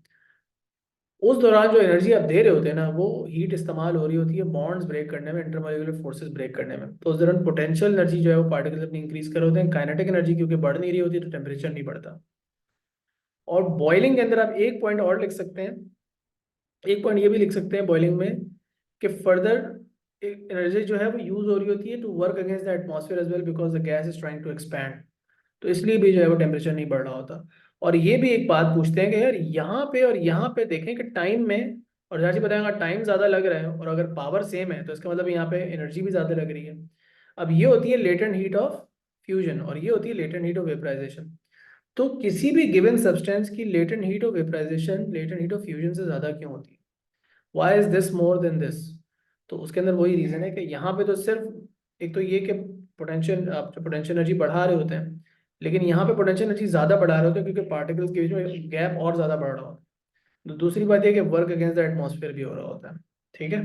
उस दौरान जो एनर्जी आप दे रहे होते हैं ना, वो हीट इस्तेमाल हो रही होती है बॉन्ड्स ब्रेक करने में, इंटरमॉलिक्यूलर फोर्सेस ब्रेक करने में। तो उस दौरान पोटेंशियल एनर्जी जो है वो पार्टिकल्स अपनी इंक्रीज कर रहे होते हैं, काइनेटिक एनर्जी क्योंकि बढ़ नहीं रही होती तो टेम्परेचर नहीं बढ़ता। और बॉइलिंग के अंदर आप एक पॉइंट और लिख सकते हैं, एक पॉइंट ये भी लिख सकते हैं बॉइलिंग में, कि फर्दर एनर्जी जो है वो यूज हो रही होती है to work against the atmosphere as well, because the gas is trying to expand. तो इसलिए भी जो है वो टेम्परेचर नहीं बढ़ रहा होता। और ये भी एक बात पूछते हैं कि यार यहाँ पे और यहाँ पे देखें कि टाइम में, और जैसे बताएंगा टाइम ज़्यादा लग रहा है और अगर पावर सेम है तो इसका मतलब यहाँ पे एनर्जी भी ज़्यादा लग रही है। अब ये होती है लेटेंट हीट ऑफ फ्यूजन और ये होती है लेटेंट हीट ऑफ वेपराइजेशन। तो किसी भी गिवन सब्सटेंस की latent heat of vaporisation latent heat of fusion से ज़्यादा क्यों होती है? Why is this more than this? तो उसके अंदर वही रीज़न है कि यहाँ पे तो सिर्फ एक तो ये कि पोटेंशियल, आप जो पोटेंशियल एनर्जी बढ़ा रहे होते हैं, लेकिन यहाँ पे पोटेंशियल एनर्जी ज़्यादा बढ़ा रहे होते हैं क्योंकि पार्टिकल्स के बीच में गैप और ज़्यादा बढ़ रहा होता है। तो दूसरी बात यह कि वर्क अगेंस्ट द एटमॉस्फेयर भी हो रहा होता है। ठीक है।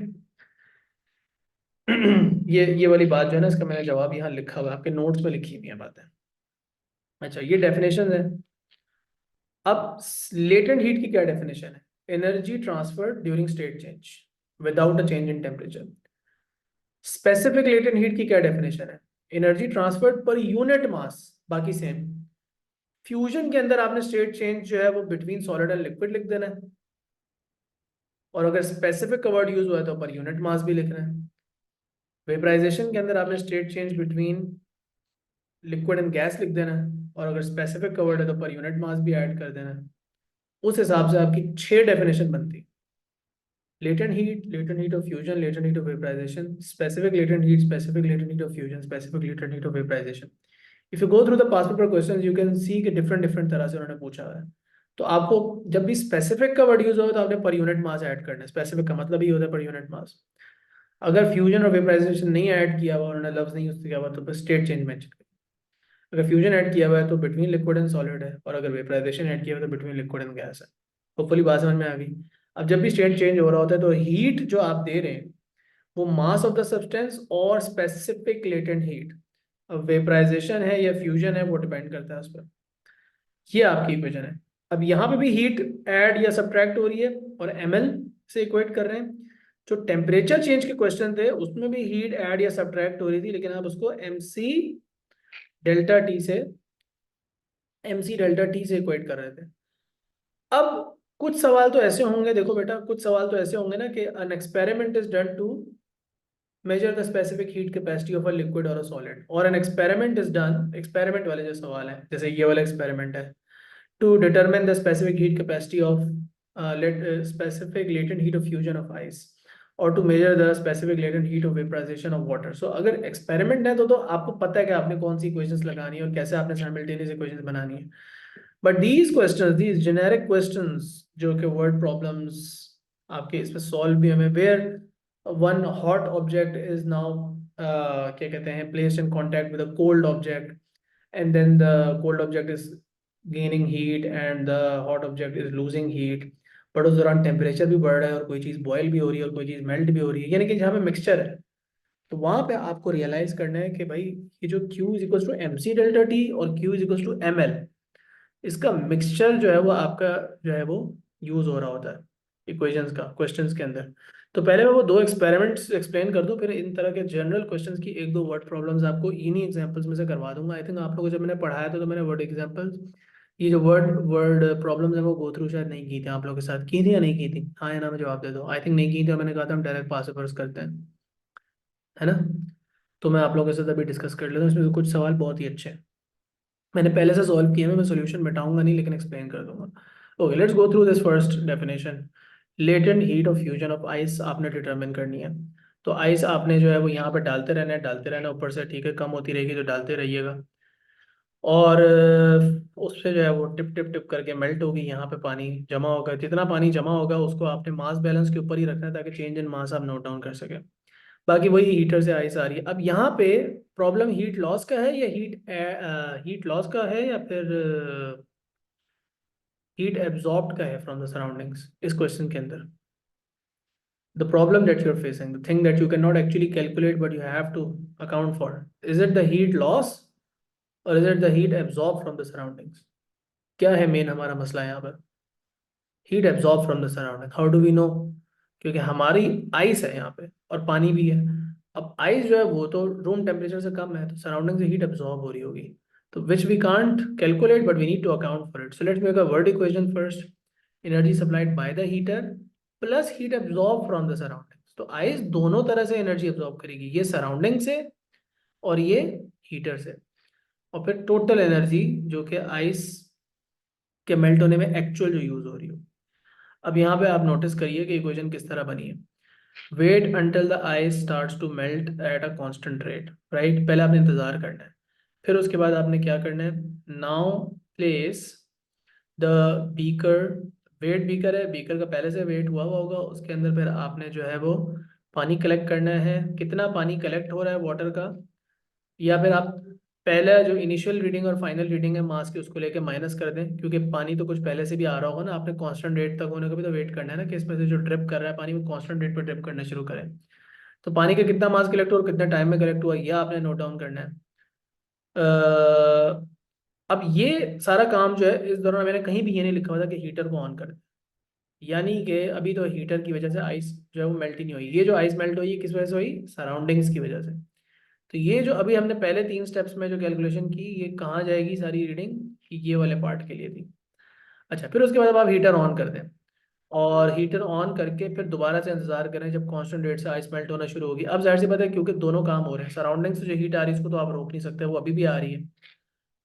ये वाली बात जो है ना, इसका मैंने जवाब यहाँ लिखा हुआ है, आपके नोट्स में लिखी हुई है बातें। अच्छा, ये डेफिनेशन है। अब लेटेंट हीट की क्या डेफिनेशन है? Energy transfer during state change without a change in temperature. Specific latent heat की क्या डेफिनेशन है? एनर्जी ट्रांसफर्ड पर यूनिट मास, बाकी सेम। फ्यूजन के अंदर आपने स्टेट चेंज जो है वो बिटवीन सॉलिड एंड लिक्विड लिख देना है, और अगर स्पेसिफिक का वर्ड यूज हुआ है तो पर यूनिट मास भी लिखना है। वेपराइजेशन के अंदर आपने state change between liquid and gas लिख देना है, और अगर स्पेसिफिक का वर्ड है तो पर यूनिट मास भी ऐड कर देना है। उस हिसाब से आपकी 6 डेफिनेशन बनती है। latent heat of fusion, latent heat of vaporization, specific latent heat, specific latent heat of fusion, specific latent heat of vaporization. If you go through the past paper questions, you can see कि different different तरह से उन्होंने पूछा है। तो आपको जब भी स्पेसिफिक का वर्ड यूज होगा तो आपने पर यूनिट मास ऐड करना है। स्पेसिफिक का मतलब ही होता है पर यूनिट मास। अगर फ्यूजन और वेपराइजेशन नहीं ऐड किया हुआ, उन्होंने लफ्ज नहीं यूज किया हुआ, तो बस स्टेट चेंज मेंशन करें। अगर फ्यूजन ऐड किया हुआ है तो बिटवीन लिक्विड एंड सॉलिड है, और अगर वेपराइजेशन ऐड किया हुआ है तो बिटवीन लिक्विड एंड गैस है। होपफुली बात समझ में आ गई। अब जब भी स्टेट चेंज हो रहा होता है तो हीट जो आप दे रहे हैं वो मास ऑफ द सब्सटेंस और स्पेसिफिक लेटेंट हीट, अब वेपराइजेशन है या फ्यूजन है वो डिपेंड करता है उस पर। ये आपकी इक्वेशन है। अब यहाँ पे भी हीट ऐड या सब्ट्रैक्ट हो रही है और ml से इक्वेट कर रहे हैं। जो टेम्परेचर चेंज के क्वेश्चन थे उसमें भी हीट ऐड या सब्ट्रैक्ट हो रही थी, लेकिन आप उसको mc डेल्टा टी से इक्वेट कर रहे थे। अब कुछ सवाल तो ऐसे होंगे, देखो बेटा, कुछ सवाल तो ऐसे होंगे ना कि an experiment is done to measure the specific heat capacity of a liquid or a solid, और an experiment is done, experiment वाले जो सवाल हैं जैसे ये वाला experiment है, to determine the specific heat capacity of specific latent heat of fusion of ice, or to measure the specific latent heat of vaporization of water. So अगर experiment है तो आपको पता है कि आपने कौन सी equations लगानी है और कैसे आपने simultaneous equations बनानी है। But these questions, these generic questions जो कि word problems आपके इसमें solve भी हमें, where one hot object is now क्या कहते हैं placed in contact with a cold object, and then the cold object is gaining heat and the hot object is losing heat. But उस दौरान temperature भी बढ़ रहा है और कोई चीज़ बॉयल भी हो रही है और कोई चीज़ मेल्ट भी हो रही है, यानी कि जहाँ पे मिक्सचर है, तो वहां पे आपको रियलाइज करना है कि भाई ये जो Q is equal to M C delta T और Q is equal to M L, इसका मिक्सचर जो है वो आपका जो है वो यूज हो रहा होता है इक्वेशंस का क्वेश्चंस के अंदर। तो पहले मैं वो दो एक्सपेरिमेंट्स एक्सप्लेन कर दूं, फिर इन तरह के जनरल क्वेश्चंस की एक दो वर्ड प्रॉब्लम्स आपको इन्हीं एग्जांपल्स में से करवा दूंगा। आई थिंक आप लोगों को जब मैंने पढ़ाया था तो मैंने वर्ड एग्जांपल्स, ये जो वर्ड वर्ड प्रॉब्लम्स है वो गो थ्रू शायद नहीं की थी आप लोगों के साथ, की थी या नहीं की थी, हाँ या ना में जवाब दे दो। आई थिंक नहीं की थी और मैंने कहा था हम डायरेक्ट पास पेपर्स करते हैं, है ना। तो मैं आप लोगों के साथ अभी डिस्कस कर लेता हूँ, इसमें से कुछ सवाल बहुत ही अच्छे हैं, मैंने पहले से सॉल्व किए हैं, मैं सोल्यूशन मिटाऊंगा नहीं लेकिन एक्सप्लेन कर दूंगा। Okay, let's go through this first definition. Latent heat of fusion of ice आपने डिटरमिन करनी है। तो आइस आपने जो है वो यहाँ पे डालते रहना है, डालते रहना है ऊपर से, ठीक है, कम होती रहेगी तो डालते रहिएगा। और उससे जो है वो टिप टिप टिप करके मेल्ट होगी, यहाँ पे पानी जमा होगा, जितना पानी जमा होगा उसको आपने मास बैलेंस के ऊपर ही रखना है ताकि चेंज इन मास आप नोट डाउन कर सके। बाकी वही हीटर से आइस आ रही है। अब यहाँ पे प्रॉब्लम हीट लॉस का है या हीट लॉस का है या फिर हीट एब्जॉर्ब्ड का है फ्रॉम द सराउंडिंग्स, इस क्वेश्चन के अंदर the problem that you are facing, the thing that you can not actually calculate but you have to account for, is it the heat loss or is it the heat absorb from the surroundings? क्या है main हमारा मसला यहाँ पर? Heat absorb from the surrounding, how do we know? क्योंकि हमारी ice है यहाँ पे और पानी भी है। अब आइस जो है वो तो रूम टेम्परेचर से कम है, तो सराउंडिंग से हीट एब्जॉर्ब हो रही होगी, तो which we can't calculate but we need to account for it. So let's make a word equation first. Energy supplied by the heater plus heat absorb from the surroundings. तो ice दोनों तरह से energy absorb करेगी, ये surrounding से और ये heater से। और फिर टोटल एनर्जी जो कि आइस के मेल्ट होने में एक्चुअल जो यूज हो रही हो। अब यहाँ पे आप नोटिस करिए कि इक्वेशन किस तरह बनी है। Wait until the ice starts to melt at a constant rate, right, पहले आपने इंतजार करना है। फिर उसके बाद आपने क्या करना है, now place the beaker, weight beaker है, बीकर का पहले से वेट हुआ हुआ होगा, उसके अंदर फिर आपने जो है वो पानी कलेक्ट करना है। कितना पानी कलेक्ट हो रहा है वाटर का, या फिर आप पहले जो इनिशियल रीडिंग और फाइनल रीडिंग है मास की उसको लेके माइनस कर दें, क्योंकि पानी तो कुछ पहले से भी आ रहा होगा ना, आपने कांस्टेंट रेट तक होने का भी तो वेट करना है ना कि इसमें से जो ड्रिप कर रहा है पानी वो कांस्टेंट रेट पे ड्रिप करना शुरू करें। तो पानी का कितना मास कलेक्ट हुआ और कितने टाइम में कलेक्ट हुआ यह आपने नोट डाउन करना है। अब ये सारा काम जो है, इस दौरान मैंने कहीं भी ये नहीं लिखा हुआ था कि हीटर को ऑन कर, यानी कि अभी तो हीटर की वजह से आइस जो है वो मेल्ट ही नहीं हुई। ये जो आइस मेल्ट हुई है किस वजह से हुई, सराउंडिंग्स की वजह से। तो ये जो अभी हमने पहले तीन स्टेप्स में जो कैलकुलेशन की, ये कहाँ जाएगी सारी रीडिंग, ये वाले पार्ट के लिए थी। अच्छा, फिर उसके बाद अब आप हीटर ऑन कर दें और हीटर ऑन करके फिर दोबारा से इंतजार करें जब कांस्टेंट रेट से आइस मेल्ट होना शुरू होगी। अब जाहिर सी बात है क्योंकि दोनों काम हो रहे हैं, सराउंडिंग से जो हीट आ रही है उसको तो आप रोक नहीं सकते, वो अभी भी आ रही है,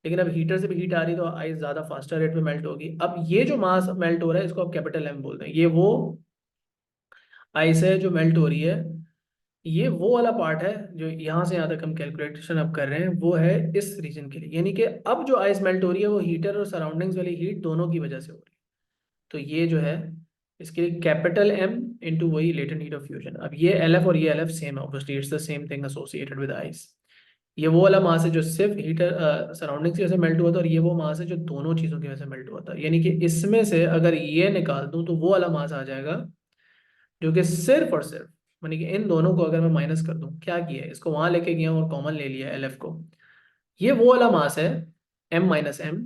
लेकिन अब हीटर से भी हीट आ रही है तो आइस ज़्यादा फास्टर रेट में मेल्ट होगी। अब ये जो मास मेल्ट हो रहा है इसको आप कैपिटल एम बोलते हैं, ये वो आइस है जो मेल्ट हो रही है। ये वो वाला पार्ट है जो यहाँ से यहाँ तक हम कैलकुलेशन अब कर रहे हैं, वो है इस रीजन के लिए, यानी कि अब जो आइस मेल्ट हो रही है वो हीटर और सराउंडिंग्स वाली हीट दोनों की वजह से हो रही है। तो ये जो है इसके लिए कैपिटल एम इंटू वही लेटेंट हीट ऑफ फ्यूजन। अब ये एल एफ और ये एल एफ सेम है, obviously it's the same thing associated with ice. ये वो वाला मास है जो सिर्फ हीटर सराउंडिंग्स की वजह से मेल्ट हुआ था, और ये वो मास है जो दोनों चीज़ों की वजह से मेल्ट हुआ था। यानी कि इसमें से अगर ये निकाल दूं तो वो वाला मास आ जाएगा जो कि सिर्फ और सिर्फ, यानी कि इन दोनों को अगर मैं माइनस कर दूं, क्या किया है इसको वहां लेके गया और कॉमन ले लिया एल एफ को, ये वो वाला मास है m minus M,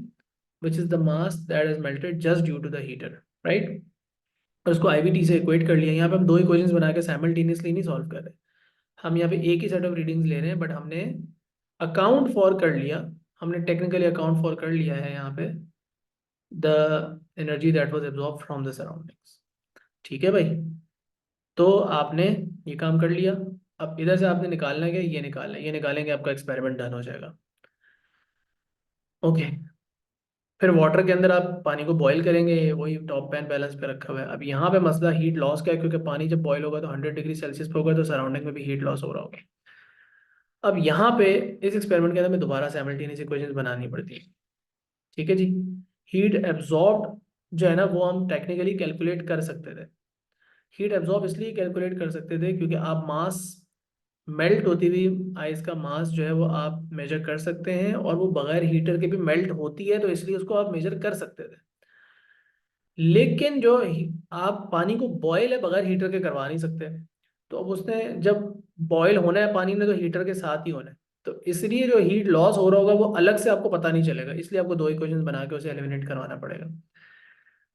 which is the mass that is melted just due to the heater, right. और उसको आईवीटी से इक्वेट कर लिया। यहाँ पे हम दो इक्वेशंस बना के साइमल्टेनियसली नहीं सॉल्व कर रहे, हम यहाँ पे एक ही सेट ऑफ रीडिंग्स ले रहे हैं, बट हमने अकाउंट फॉर कर लिया, हमने टेक्निकली अकाउंट फॉर कर लिया है यहाँ पे the energy that was absorb from the surroundings. ठीक है भाई, तो आपने ये काम कर लिया। अब इधर से आपने निकालना है, ये निकालना है, ये निकालेंगे आपका एक्सपेरिमेंट डन हो जाएगा। ओके, फिर वाटर के अंदर आप पानी को बॉईल करेंगे, वही टॉप पैन बैलेंस पे रखा हुआ है। अब यहाँ पे मसला हीट लॉस का है, क्योंकि पानी जब बॉईल होगा तो 100 डिग्री सेल्सियस पे होगा, तो सराउंडिंग में भी हीट लॉस हो रहा होगा। अब यहाँ पे इस एक्सपेरिमेंट के अंदर में दोबारा साइमल्टेनियस इक्वेशंस बनानी पड़ती है, ठीक है जी। हीट एब्जॉर्ब जो है ना वो हम टेक्निकली कैलकुलेट कर सकते थे। हीट एब्जॉर्ब इसलिए कैलकुलेट कर सकते थे क्योंकि आप मास मेल्ट होती हुई आइस का मास जो है वो आप मेजर कर सकते हैं, और वो बगैर हीटर के भी मेल्ट होती है, तो इसलिए उसको आप मेजर कर सकते थे। लेकिन जो आप पानी को बॉयल है बगैर हीटर के करवा नहीं सकते। तो अब उसने जब बॉयल होना है पानी ने तो हीटर के साथ ही होना है। तो इसलिए जो हीट लॉस हो रहा होगा वो अलग से आपको पता नहीं चलेगा, इसलिए आपको दो इक्वेशंस बना के उसे एलिमिनेट करवाना पड़ेगा।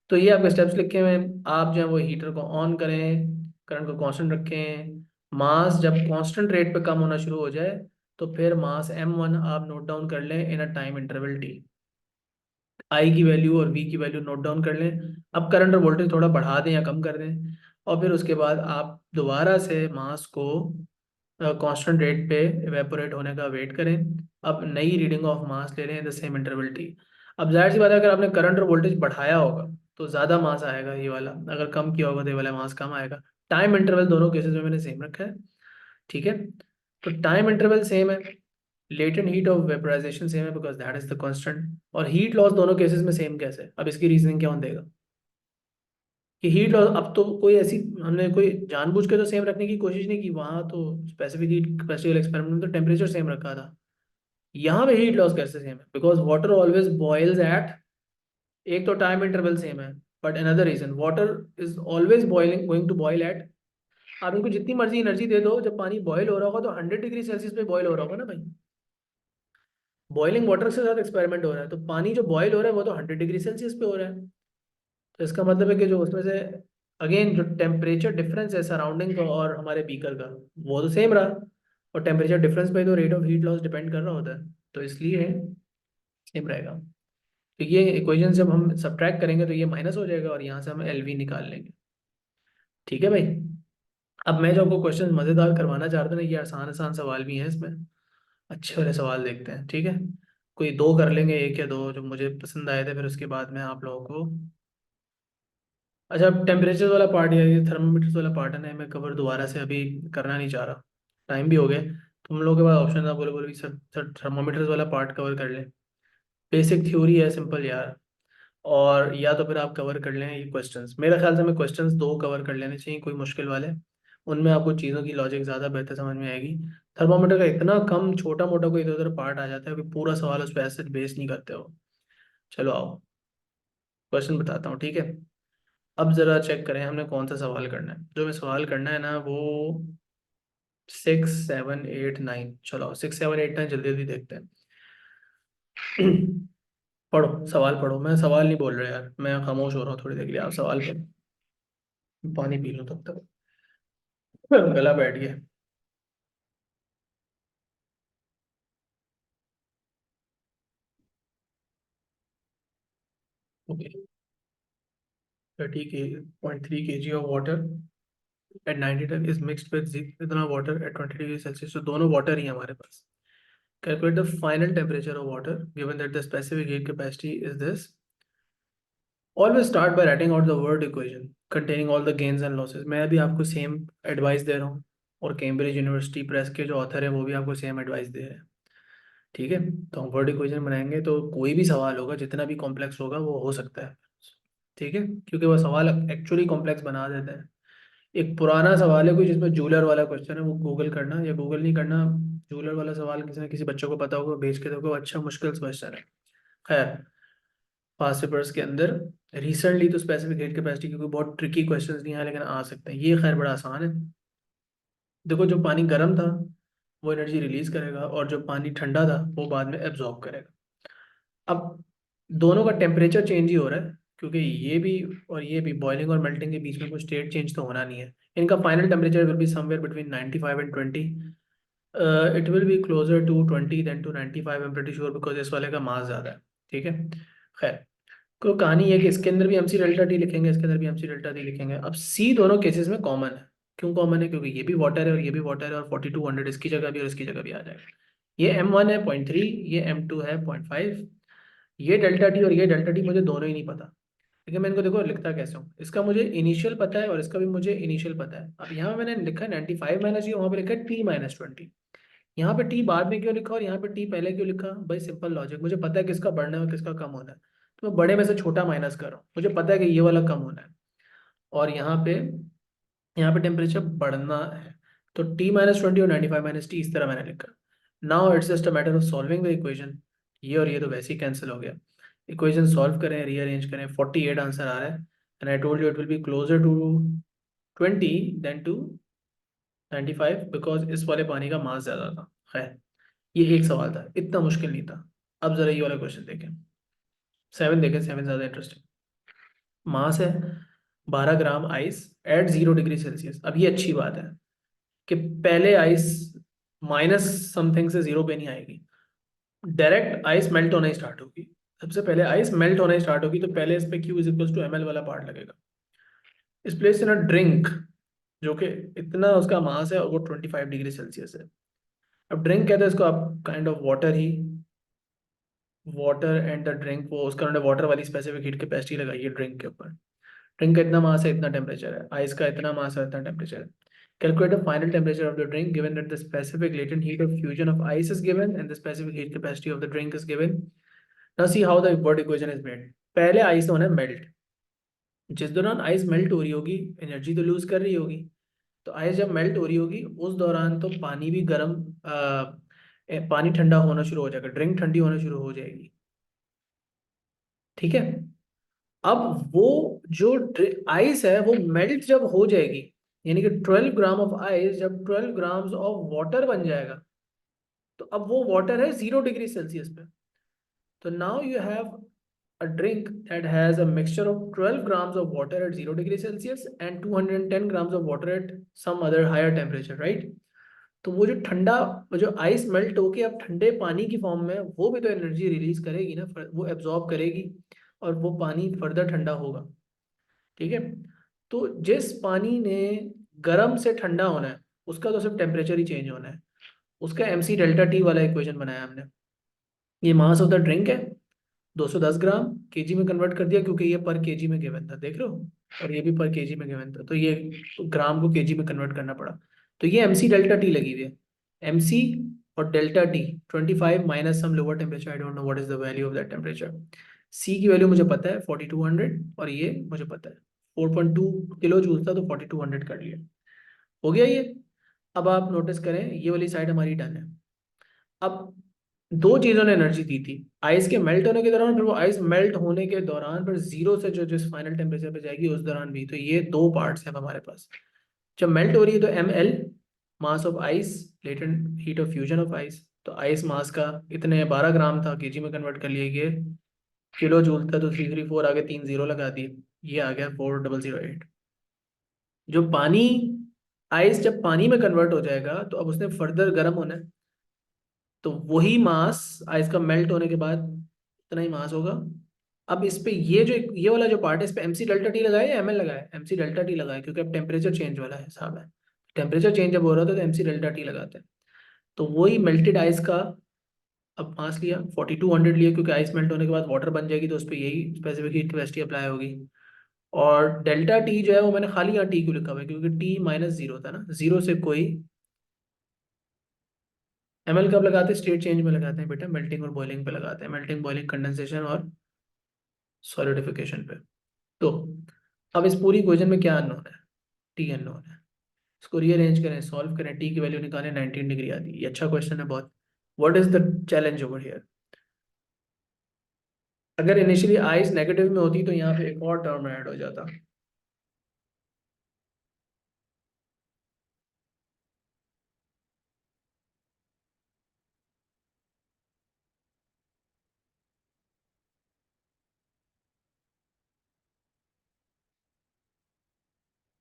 तो ये आपके स्टेप्स लिखे हुए हैं। आप जो है वो हीटर को ऑन करें, करंट को कांस्टेंट रखें। मास जब कांस्टेंट रेट पे कम होना शुरू हो जाए तो फिर मास m1 आप नोट डाउन कर लें इन अ टाइम इंटरवल टी। आई की वैल्यू और वी की वैल्यू नोट डाउन कर लें। अब करंट और वोल्टेज थोड़ा बढ़ा दें या कम कर दें, और फिर उसके बाद आप दोबारा से मास को कांस्टेंट रेट पे इवेपोरेट होने का वेट करें। अब नई रीडिंग ऑफ मास ले लें in the same interval T. अब जाहिर सी बात है, अगर आपने करंट और वोल्टेज बढ़ाया होगा तो ज़्यादा मास आएगा ये वाला, अगर कम किया होगा तो ये वाला मास कम आएगा। टाइम इंटरवल दोनों केसेस में मैंने सेम रखा है, ठीक है। तो टाइम इंटरवल सेम है, latent heat of vaporization same है because that is the constant, और हीट लॉस दोनों केसेस में सेम कैसे? अब इसकी रीजनिंग क्या हो देगा कि हीट लॉस, अब तो कोई ऐसी हमने कोई जानबूझ के तो सेम रखने की कोशिश नहीं की, वहां तो स्पेसिफिक हीट कैपेसिटी एक्सपेरिमेंट में तो टेम्परेचर सेम रखा था। यहाँ पे हीट लॉस कैसे सेम है? Because water always boils at, एक तो टाइम इंटरवल सेम है, but another reason water is always boiling going to boil at, आप इनको जितनी मर्जी एनर्जी दे दो, जब पानी बॉयल हो रहा होगा तो 100 डिग्री सेल्सियस पे बॉयल हो रहा होगा ना भाई। बॉइलिंग वाटर के साथ एक्सपेरिमेंट हो रहा है, तो पानी जो बॉयल हो रहा है वो तो 100 डिग्री सेल्सियस पे हो रहा है। तो इसका मतलब है कि जो उसमें से अगेन जो टेम्परेचर डिफरेंस है सराउंडिंग का और हमारे बीकर का, वो तो सेम रहा। और टेम्परेचर डिफरेंस पे तो rate of heat loss depend कर रहा होता है, तो इसलिए सेम रहेगा। तो ये इक्वेशन जब हम सब्ट्रैक्ट करेंगे तो ये माइनस हो जाएगा और यहाँ से हम एलवी निकाल लेंगे। ठीक है भाई। अब मैं जो आपको क्वेश्चन मज़ेदार करवाना चाहता हूँ ना, ये आसान आसान सवाल भी हैं इसमें, अच्छे वाले सवाल देखते हैं, ठीक है। कोई दो कर लेंगे, एक या दो जो मुझे पसंद आए थे, फिर उसके बाद में आप लोगों को। अच्छा, टेम्परेचर वाला पार्ट या ये थर्मोमीटर वाला पार्ट है ना, मैं कवर दोबारा से अभी करना नहीं चाह रहा, टाइम भी हो गया। तुम लोगों के पास ऑप्शन था, बोले बोले भी सर सर थर्मोमीटर वाला पार्ट कवर कर लें। बेसिक थ्योरी है सिंपल यार। और या तो फिर आप कवर कर लें ये क्वेश्चंस, मेरे ख्याल से मैं क्वेश्चंस दो कवर कर लेने चाहिए कोई मुश्किल वाले, उनमें आपको चीज़ों की लॉजिक ज़्यादा बेहतर समझ में आएगी। थर्मामीटर का इतना कम छोटा मोटा कोई इधर उधर पार्ट आ जाता है कि पूरा सवाल उस पर ऐसे बेस नहीं करते हो। चलो आओ, क्वेश्चन बताता हूँ, ठीक है। अब ज़रा चेक करें हमने कौन सा सवाल करना है। जो मैं सवाल करना है ना वो 6 7 8 9, चलो 6 7 8 9 जल्दी जल्दी देखते हैं। पढ़ो सवाल पढ़ो, मैं सवाल नहीं बोल रहा यार, मैं खामोश हो रहा हूँ थोड़ी देर के लिए, आप सवाल पढ़ो। पानी पी लो तब तक, गला बैठ गया। Okay, 30.3 kg of water at 90 तक इज मिक्सड विद इतना वाटर एट 20 डिग्री सेल्सियस, तो दोनों वाटर ही है हमारे पास। Calculate the final temperature of water given that the specific heat capacity is this. Always start by writing out the word equation containing all the gains and losses. मैं भी आपको same advice दे रहा हूँ, और कैम्ब्रिज यूनिवर्सिटी प्रेस के जो author है वो भी आपको सेम एडवाइस दे रहे हैं, ठीक है। तो हम वर्ड इक्वेशन बनाएंगे तो कोई भी सवाल होगा जितना भी कॉम्प्लेक्स होगा वो हो सकता है, ठीक है, क्योंकि वो सवाल एक्चुअली कॉम्प्लेक्स बना देते हैं। एक पुराना सवाल है कोई जिसमें जूलर वाला क्वेश्चन है, वो गूगल करना या गूगल नहीं करना, जूलर वाला सवाल किसी न किसी बच्चों को पता होगा, भेज के देखो, अच्छा मुश्किल क्वेश्चन है। खैर, पास्ट पेपर्स के अंदर रिसेंटली तो स्पेसिफिक हीट कैपेसिटी के कोई बहुत ट्रिकी क्वेश्चंस नहीं आए, लेकिन आ सकते हैं। ये खैर बड़ा आसान है। देखो, जो पानी गर्म था वो एनर्जी रिलीज करेगा, और जो पानी ठंडा था वो बाद में एब्जॉर्ब करेगा। अब दोनों का टेम्परेचर चेंज ही हो रहा है, क्योंकि ये भी और ये भी बॉइलिंग और मेल्टिंग के बीच में कोई स्टेट चेंज तो होना नहीं है। इनका final temperature will be somewhere between 95 and 20। It will be closer to 20 then to 95, I am pretty sure, because इस वाले का मास ज़्यादा है, ठीक है। खैर, तो कहानी है कि इसके अंदर भी एमसी डेल्टा टी लिखेंगे, इसके अंदर भी एमसी डेल्टा टी लिखेंगे। अब सी दोनों केसेस में कॉमन है। क्यों कॉमन है? क्योंकि ये भी वाटर है और ये भी वाटर है, और 4200 इसकी जगह भी और इसकी जगह भी आ जाएगा। ये M1 है 0.3, ये M2 है 0.5, ये डेल्टा टी और ये डेल्टा टी मुझे दोनों ही नहीं पता, लेकिन मैं इनको देखो लिखता कैसे हूँ। इसका मुझे इनिशियल पता है और इसका भी मुझे इनिशियल पता है। अब यहाँ मैंने लिखा है 95 माइनस ये, वहाँ पे लिखा है T-20। यहाँ पे टी बाद में क्यों लिखा और यहाँ पे टी पहले क्यों लिखा? भाई सिंपल लॉजिक, मुझे पता है किसका बढ़ना है और किसका कम होना है, तो मैं बड़े में से छोटा माइनस कर रहा हूँ। मुझे पता है कि ये वाला कम होना है, और यहाँ पे टेम्परेचर बढ़ना है। तो T-20 और 95 - T इस तरह मैंने लिखा। Now it's just a matter of solving the equation. ये और ये तो वैसे ही कैंसिल हो गया। इक्वेशन सॉल्व करें, रीअरेंज करें, 48 आंसर आ रहा है। And I told you it will be closer to 20 then to 95 because इस वाले पानी का मास ज़्यादा था। खैर, ये एक सवाल था, इतना मुश्किल नहीं था। अब ज़रा ये वाला क्वेश्चन देखें, 7 देखें, 7 ज़्यादा इंटरेस्टिंग। मास है 12 gram ice eight 0 degree Celsius. अब ये अच्छी बात है कि पहले आइस माइनस समथिंग से 0 पे नहीं आएगी, डायरेक्ट आइस मेल्ट होना ही स्टार्ट होगी। सबसे पहले आइस मेल्ट होना ही स्टार्ट होगी, तो पहले इस पे Q is equal to ml वाला पार्ट लगेगा। इस प्लेस इन अ ड्रिंक, जो कि इतना उसका मास है और वो 25 डिग्री सेल्सियस है। अब ड्रिंक कहते हैं इसको, आप kind of water he, water and the drink, वो उसका उन्होंने वाटर वाली स्पेसिफिक हीट कैपेसिटी लगाई है ड्रिंक के ऊपर। ड्रिंक का इतना मास है, इतना टेम्परेचर है, आइस का इतना मास है, इतना टेम्परेचर है। Calculate the final temperature of the drink given that the specific latent heat of fusion of ice is given and the specific heat capacity of the drink is given. Now see how the word equation is made. पहले ice होना है melt. जिस दौरान ice melt हो रही होगी, energy तो loose कर रही होगी। तो आइस जब मेल्ट हो रही होगी उस दौरान तो पानी भी गर्म, पानी ठंडा होना शुरू हो जाएगा, ड्रिंक ठंडी होना शुरू हो जाएगी। ठीक है। अब वो जो आइस है वो मेल्ट जब हो जाएगी, यानी कि 12 ग्राम ऑफ आइस जब 12 ग्राम्स ऑफ वाटर बन जाएगा, तो अब वो वाटर है 0 डिग्री सेल्सियस पे। तो now you have a drink that has a mixture of 12 grams of water at 0 degree Celsius and 210 grams of water at some other higher temperature, right? तो वो जो ठंडा, वो जो आइस मेल्ट होके अब ठंडे पानी की फॉर्म में, वो भी तो एनर्जी रिलीज करेगी ना, वो एब्जॉर्ब करेगी और वो पानी फर्दर ठंडा होगा। ठीक है। तो जिस पानी ने गर्म से ठंडा होना है, उसका तो सिर्फ टेम्परेचर ही चेंज होना है। उसका MC डेल्टा टी वाला इक्वेशन बनाया हमने। ये मास ऑफ द ड्रिंक है 210 ग्राम, केजी में कन्वर्ट कर दिया क्योंकि ये पर केजी में गिवन था, देख रहे हो, और ये भी पर केजी में गिवन था, तो ये ग्राम को केजी में कन्वर्ट करना पड़ा। तो ये MC डेल्टा टी लगी हुई है। MC और delta T 25 minus some lower temperature, I don't know what is the value of that temperature. C की वैल्यू मुझे पता है 4200, और ये मुझे पता है 4.2 किलो जूल था, तो 4200 कर लिया। हो गया ये। अब आप नोटिस करें, ये वाली साइड हमारी डन है। अब दो चीजों ने एनर्जी दी थी, आइस के मेल्ट होने के दौरान, फिर वो आइस मेल्ट होने के दौरान फिर 0 से जो जिस फाइनल टेम्परेचर पे जाएगी उस दौरान भी। तो ये दो पार्ट्स हैं हमारे पास। जब मेल्ट हो रही है तो ML, mass of ice, latent heat of fusion of ice. तो आइस मास का इतने 12 ग्राम था, केजी में कन्वर्ट कर लिए गए, किलो जूल था, तो 334 आगे 3 जीरो लगा दिए, ये आ गया 4008। जो पानी, आइस जब पानी में कन्वर्ट हो जाएगा तो अब उसने फर्दर गर्म होना है, तो वही मास आइस का मेल्ट होने के बाद उतना ही मास होगा। अब इस पे ये जो ये वाला जो पार्ट है, इस पे MC डेल्टा टी लगाए या ML लगाए? MC डेल्टा टी लगाए, क्योंकि अब टेम्परेचर चेंज वाला हिसाब है। टेम्परेचर चेंज जब हो रहा था तो MC डेल्टा टी लगाते हैं। तो वही मेल्टेड आइस का अब मास लिया 4200 लिया, क्योंकि आइस मेल्ट होने के बाद वाटर बन जाएगी, तो उस पर यही स्पेसिफिक हीट कैपेसिटी अप्लाई होगी। और डेल्टा टी जो है वो मैंने खाली यहाँ टी क्यों लिखा हुआ है, क्योंकि टी माइनस जीरो था ना, जीरो से कोई। ML कब लगाते हैं? स्टेट चेंज में लगाते हैं बेटा, मेल्टिंग और बॉइलिंग पे लगाते हैं, मेल्टिंग, बॉइलिंग, कंडेंसेशन और सॉलिडिफिकेशन पे। तो अब इस पूरी इक्वेशन में क्या अननोन है? टी अननोन है। इसको रीअरेंज करें, सॉल्व करें, टी की वैल्यू निकालें, 19 डिग्री आती है। ये अच्छा क्वेश्चन है बहुत। What is the challenge over here? अगर इनिशियली आइस नेगेटिव में होती तो यहाँ पे एक और टर्म ऐड हो जाता।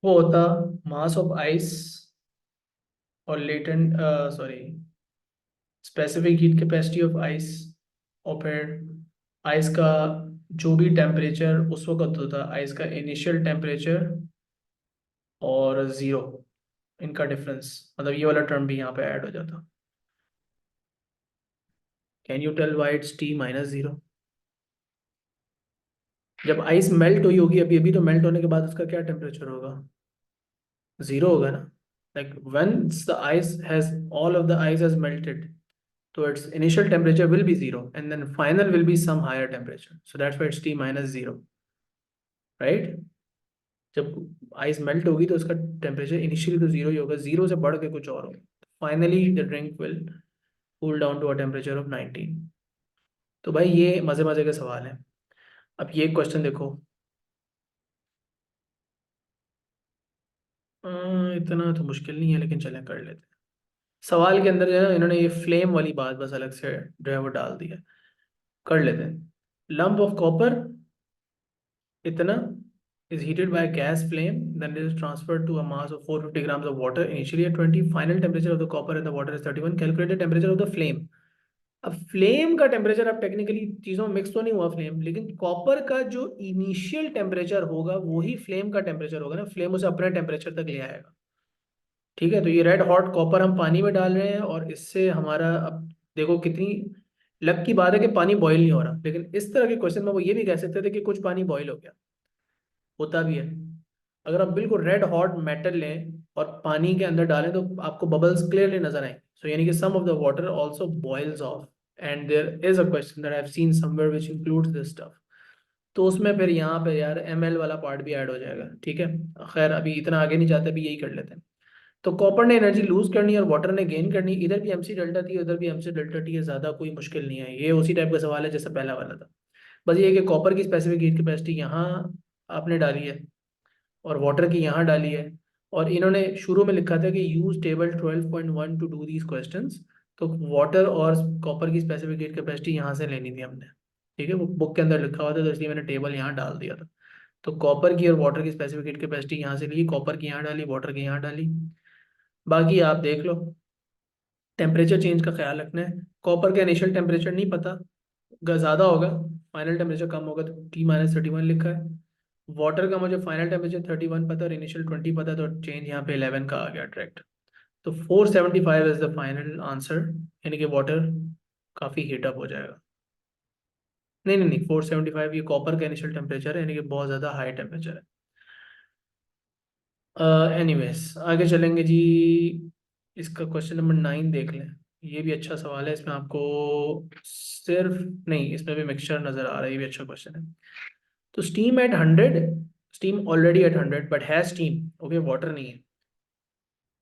वो होता मास ऑफ आइस और latent, sorry, specific heat capacity of ice, और फिर आइस का जो भी टेम्परेचर उस वक्त होता, आइस का इनिशियल टेम्परेचर और जीरो, इनका डिफरेंस, मतलब ये वाला टर्म भी यहाँ पे ऐड हो जाता। Can you tell why it's T minus zero? जब आइस मेल्ट हुई होगी, अभी अभी तो मेल्ट होने के बाद उसका क्या टेम्परेचर होगा? जीरो होगा ना। Like once the ice has, all of the ice has melted, so its initial temperature will be zero and then final will be some higher temperature, so that's why it's T minus zero, right? जब ice melt होगी तो उसका temperature initially तो zero ही होगा, zero से बढ़ के कुछ और होगा, finally the drink will cool down to a temperature of 19। तो भाई ये मजे मजे के सवाल हैं। अब ये क्वेश्चन देखो, इतना तो मुश्किल नहीं है, लेकिन चलें कर लेते हैं। सवाल के अंदर जो है ना, इन्होंने ये फ्लेम वाली बात बस अलग से जो है वो डाल दी है। कर लेते हैं। लंप ऑफ कॉपर इतना is heated by a gas flame, then it is transferred to a mass of 450 grams of water. Initially at 20, final temperature of the copper and the water is 31. Calculate the temperature of the flame. अब flame का temperature, अब technically चीज़ों में mix तो नहीं हुआ flame, लेकिन copper का जो इनिशियल टेम्परेचर होगा वही फ्लेम का टेम्परेचर होगा ना, फ्लेम उसे अपने टेम्परेचर तक ले आएगा। ठीक है, तो ये रेड हॉट कॉपर हम पानी में डाल रहे हैं, और इससे हमारा अब देखो कितनी लक की बात है कि पानी बॉईल नहीं हो रहा, लेकिन इस तरह के क्वेश्चन में वो ये भी कह सकते थे कि कुछ पानी बॉईल हो गया, होता भी है। अगर आप बिल्कुल रेड हॉट मेटल लें और पानी के अंदर डालें तो आपको बबल्स क्लियरली नजर आएंगे, सो यानी कि some of the water also boils off, and there is a question that I have seen somewhere which includes this stuff. तो उसमें फिर यहाँ पे यार एमएल वाला पार्ट भी ऐड हो जाएगा, ठीक है। खैर अभी इतना आगे नहीं जाते, अभी यही कर लेते हैं। तो कॉपर ने एनर्जी लूज करनी और वाटर ने गेन करनी, इधर भी एमसी डेल्टा टी उधर भी एमसी डेल्टा टी है, ज़्यादा कोई मुश्किल नहीं है, ये उसी टाइप का सवाल है जैसा पहला वाला था। बस ये है कि कॉपर की स्पेसिफिक हीट कैपेसिटी यहाँ आपने डाली है और वाटर की यहाँ डाली है, और इन्होंने शुरू में लिखा था कि use table 12.1 to do these questions. तो वाटर और कॉपर की स्पेसिफिक हीट कैपेसिटी यहाँ से लेनी थी हमने, ठीक है, वो बुक के अंदर लिखा हुआ था, तो इसलिए मैंने टेबल यहाँ डाल दिया था। तो कॉपर की और वाटर की स्पेसिफिक हीट कैपेसिटी यहाँ से ली, कॉपर की यहाँ डाली, वाटर की यहाँ डाली। बाकी आप देख लो, टेम्परेचर चेंज का ख्याल रखना है। कॉपर का इनिशियल टेम्परेचर नहीं पता, ज़्यादा होगा, फाइनल टेम्परेचर कम होगा, तो T-31 लिखा है। वाटर का मुझे फाइनल टेम्परेचर 31 पता है और इनिशियल 20 पता है, तो चेंज यहाँ पे 11 का आ गया डायरेक्ट। तो 475 इज द फाइनल आंसर, यानी कि वाटर काफ़ी हीटअप हो जाएगा। नहीं नहीं नहीं, 475 ये कॉपर का इनिशियल टेम्परेचर है, यानी कि बहुत ज़्यादा हाई टेम्परेचर है। एनीवेज आगे चलेंगे जी। इसका क्वेश्चन नंबर 9 देख लें। ये भी अच्छा सवाल है, इसमें आपको सिर्फ नहीं, इसमें भी मिक्सचर नज़र आ रहा है, ये भी अच्छा क्वेश्चन है। तो steam at 100, steam already at 100 but है स्टीम, ओके, वाटर नहीं है,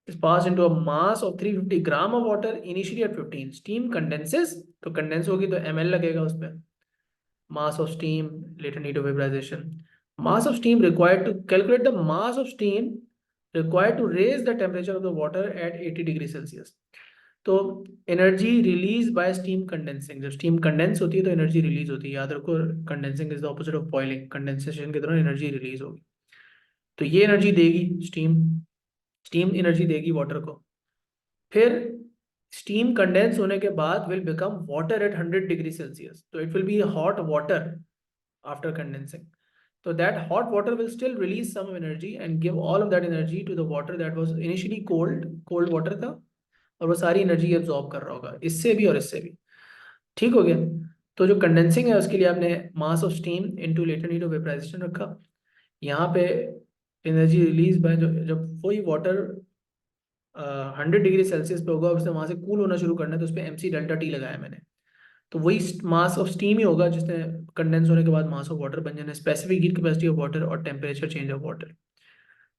is passed into a mass of 350 gram of water initially at 15, steam condenses, तो condense होगी तो ml लगेगा उस पर, mass of steam, latent heat of vaporization, mass of steam required to calculate the mass of steam required to raise the temperature of the water at 80 degree Celsius. तो energy release by steam condensing, जब steam condense होती है तो energy release होती है, याद रखो, condensing is the opposite of boiling, condensation के दौरान एनर्जी रिलीज होगी। तो ये एनर्जी देगी स्टीम, स्टीम एनर्जी देगी वाटर को। फिर स्टीम कंडेंस होने के बाद will become water at 100 degree Celsius, तो it will be hot water after condensing. So that hot water will still release some energy and give all of that energy to the water that was initially cold, cold water था, और वो सारी energy absorb कर रहा होगा, इससे भी और इससे भी। ठीक हो गया। तो जो कंडेंसिंग है उसके लिए आपने mass of steam into latent heat of vaporisation रखा। यहाँ पे एनर्जी रिलीज बाय, जब वही वाटर 100 डिग्री सेल्सियस पे होगा, उससे वहां से कूल होना शुरू करना है, तो उस पर एम सी डेल्टा टी लगाया मैंने। तो वही मास ऑफ स्टीम ही होगा जिसने कंडेंस होने के बाद मास ऑफ वाटर बन जाना, specific heat capacity of water और टेम्परेचर चेंज ऑफ वाटर।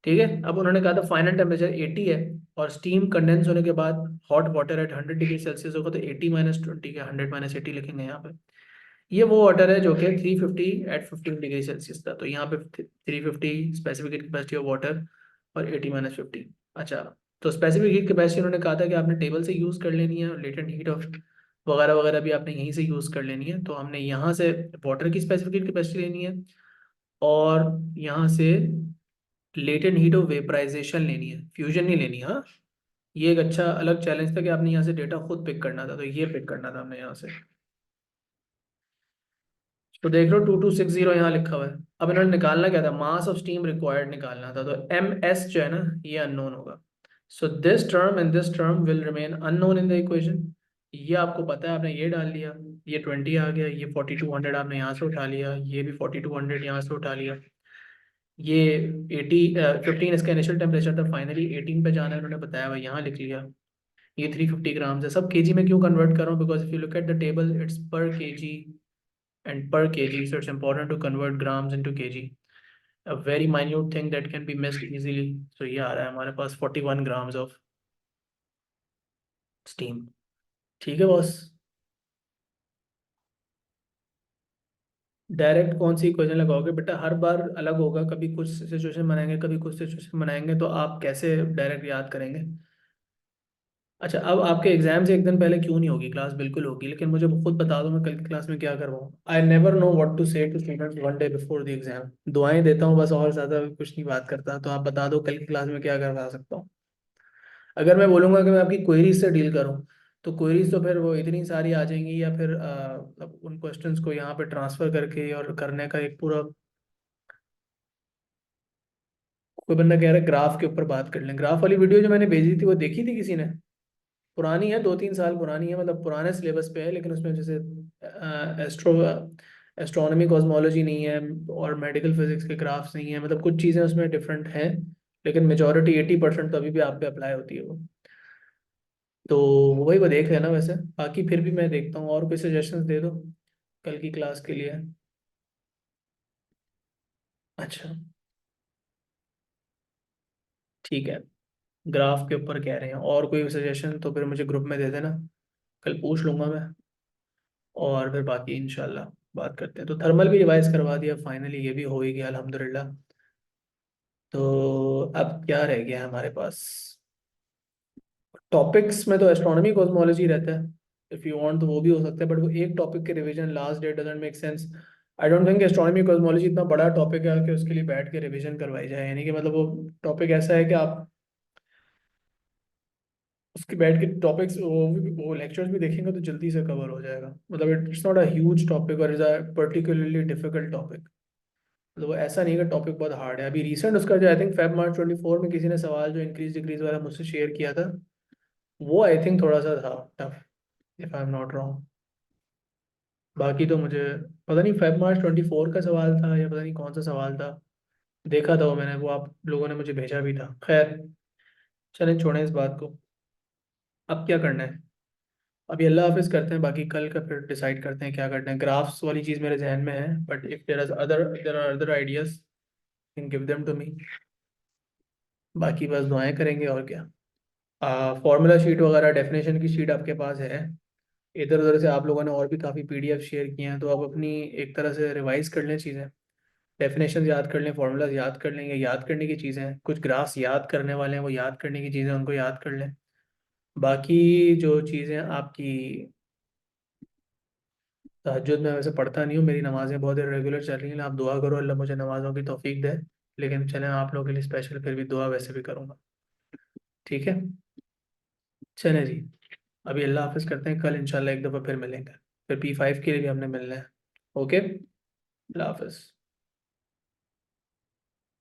ठीक है, अब उन्होंने कहा था फाइनल टेम्परेचर 80 है, और स्टीम कंडेंस होने के बाद hot water at 100 degree Celsius होगा, तो 80 - 20 का 100 - 80 लिखेंगे यहाँ पे। ये वो वाटर है जो कि 350 एट 15 डिग्री सेल्सियस था, तो यहाँ पे 350 specific heat capacity of water और 80 - 50। अच्छा, तो स्पेसिफिक हीट कैपेसिटी उन्होंने कहा था कि आपने टेबल से यूज़ कर लेनी है, और लेटेंट हीट ऑफ वगैरह वगैरह भी आपने यहीं से यूज़ कर लेनी है, तो हमने यहाँ से वाटर की स्पेसिफिक हीट कैपेसिटी लेनी है, और यहाँ से लेटेंट हीट ऑफ वेपराइजेशन लेनी है, फ्यूजन नहीं लेनी। हाँ, ये एक अच्छा अलग चैलेंज था कि आपने यहाँ से डेटा खुद पिक करना था, तो ये पिक करना था हमने यहाँ से। तो देख लो 2260 यहाँ लिखा हुआ है। अब इन्होंने निकालना क्या था, मास ऑफ स्टीम रिक्वायर्ड निकालना था, तो एम एस जो है ना ये अननोन होगा। So this term and this term will remain unknown in the equation. ये आपको पता है, आपने ये डाल लिया, ये 20 आ गया, ये 4200 आपने यहाँ से उठा लिया, ये भी 4200 यहाँ से उठा लिया, ये 15 इसका इनिशियल टेम्परेचर था, फाइनली 18 पे जाना है उन्होंने बताया हुआ, यहाँ लिख लिया। ये 350 ग्राम्स है, सब केजी में क्यों कन्वर्ट कर रहा हूँ, because if you look at the table it's पर KG and per kg, so it's important to convert grams into kg, a very minute thing that can be missed easily. So ये आ रहा है हमारे पास 41 grams of steam। ठीक है boss. Direct कौन सी equation लगाओगे बेटा, हर बार अलग होगा, कभी कुछ सिचुएशन बनाएंगे कभी कुछ सिचुएशन बनाएंगे, तो आप कैसे डायरेक्ट याद करेंगे। अच्छा, अब आपके एग्जाम से एक दिन पहले क्यों नहीं होगी क्लास, बिल्कुल होगी, लेकिन मुझे खुद बता दो मैं कल की क्लास में क्या करवाऊँ। I never know what to say to students one day before the exam. दुआएं देता हूँ बस, और ज़्यादा कुछ नहीं बात करता, तो आप बता दो कल की क्लास में क्या करवा सकता हूँ। अगर मैं बोलूँगा कि मैं आपकी क्वेरीज से डील करूँ, तो क्वेरीज तो फिर वो इतनी सारी आ जाएंगी, या फिर अब उन क्वेश्चंस को यहाँ पे ट्रांसफ़र करके और करने का एक पूरा। कोई बंदा कह रहा है ग्राफ के ऊपर बात कर लें, ग्राफ वाली वीडियो जो मैंने भेजी थी वो देखी थी किसी ने। पुरानी है, 2-3 साल पुरानी है, मतलब पुराने सिलेबस पे है, लेकिन उसमें जैसे एस्ट्रोनॉमी कॉस्मोलॉजी नहीं है, और मेडिकल फिजिक्स के ग्राफ्स नहीं है, मतलब कुछ चीज़ें उसमें डिफरेंट हैं, लेकिन मेजोरिटी 80% तो अभी भी आप पे अप्लाई होती है वो। तो वही वो देख लेना वैसे, बाकी फिर भी मैं देखता हूँ और कोई सजेशंस दे दो कल की क्लास के लिए। अच्छा, ठीक है। ग्राफ के ऊपर कह रहे हैं, और कोई सजेशन तो फिर मुझे ग्रुप में दे देना, कल पूछ लूंगा मैं, और फिर बाकी इंशाल्लाह बात करते हैं। तो थर्मल भी रिवाइज करवा दिया फाइनली, ये भी हो ही गया अल्हम्दुलिल्लाह। तो अब क्या रह गया है हमारे पास। टॉपिक्स में तो एस्ट्रोनॉमी कॉस्मोलॉजी रहता है, इफ़ यू वांट तो वो भी हो सकता है, बट वो एक टॉपिक के revision last date doesn't make sense. I don't think astronomy cosmology इतना बड़ा टॉपिक है कि उसके लिए बैठ के रिवीजन करवाई जाए, यानी कि मतलब वो टॉपिक ऐसा है कि आप उसके बैठ के टॉपिक्स वो लेक्चर्स भी देखेंगे तो जल्दी से कवर हो जाएगा, मतलब it's not a huge topic or is a particularly difficult topic. मतलब वो ऐसा नहीं है कि टॉपिक बहुत हार्ड है। अभी रिसेंट उसका जो आई थिंक फेब मार्च 24 में किसी ने सवाल जो इंक्रीज डिक्रीज वाला मुझसे शेयर किया था, वो आई थिंक थोड़ा सा था tough, if I am not wrong. बाकी तो मुझे पता नहीं फेब मार्च 24 का सवाल था या पता नहीं कौन सा सवाल था, देखा था वो मैंने, वो आप लोगों ने मुझे भेजा भी था। खैर, चलें छोड़ें इस बात को। अब क्या करना है, अभी अल्लाह हाफिज करते हैं, बाकी कल का फिर डिसाइड करते हैं क्या करते हैं। ग्राफ्स वाली चीज़ मेरे जहन में है, but if there are other ideas can give them to me. बाकी बस दुआएं करेंगे और क्या। फॉर्मूला शीट वगैरह डेफिनेशन की शीट आपके पास है, इधर उधर से आप लोगों ने और भी काफ़ी पीडीएफ शेयर किए हैं, तो आप अपनी एक तरह से रिवाइज कर लें चीज़ें, डेफिनेशन याद कर लें, फॉर्मूलाज याद कर लेंगे, याद करने की चीज़ें हैं, कुछ ग्राफ्स याद करने वाले हैं वो याद करने की चीज़ें उनको याद कर लें। बाकी जो चीज़ें आपकी, तहज्जुद में वैसे पढ़ता नहीं हूँ, मेरी नमाज़ें बहुत रेगुलर चल रही हैं, आप दुआ करो अल्लाह मुझे नमाज़ों की तौफीक दे। लेकिन चलें आप लोगों के लिए स्पेशल फिर भी दुआ वैसे भी करूँगा। ठीक है, चलें जी। अभी अल्लाह हाफिज़ करते हैं, कल इंशाल्लाह एक दफ़ा फिर मिलेंगे, फिर P5 के लिए भी हमने मिलना है। ओके, अल्लाह हाफिज़।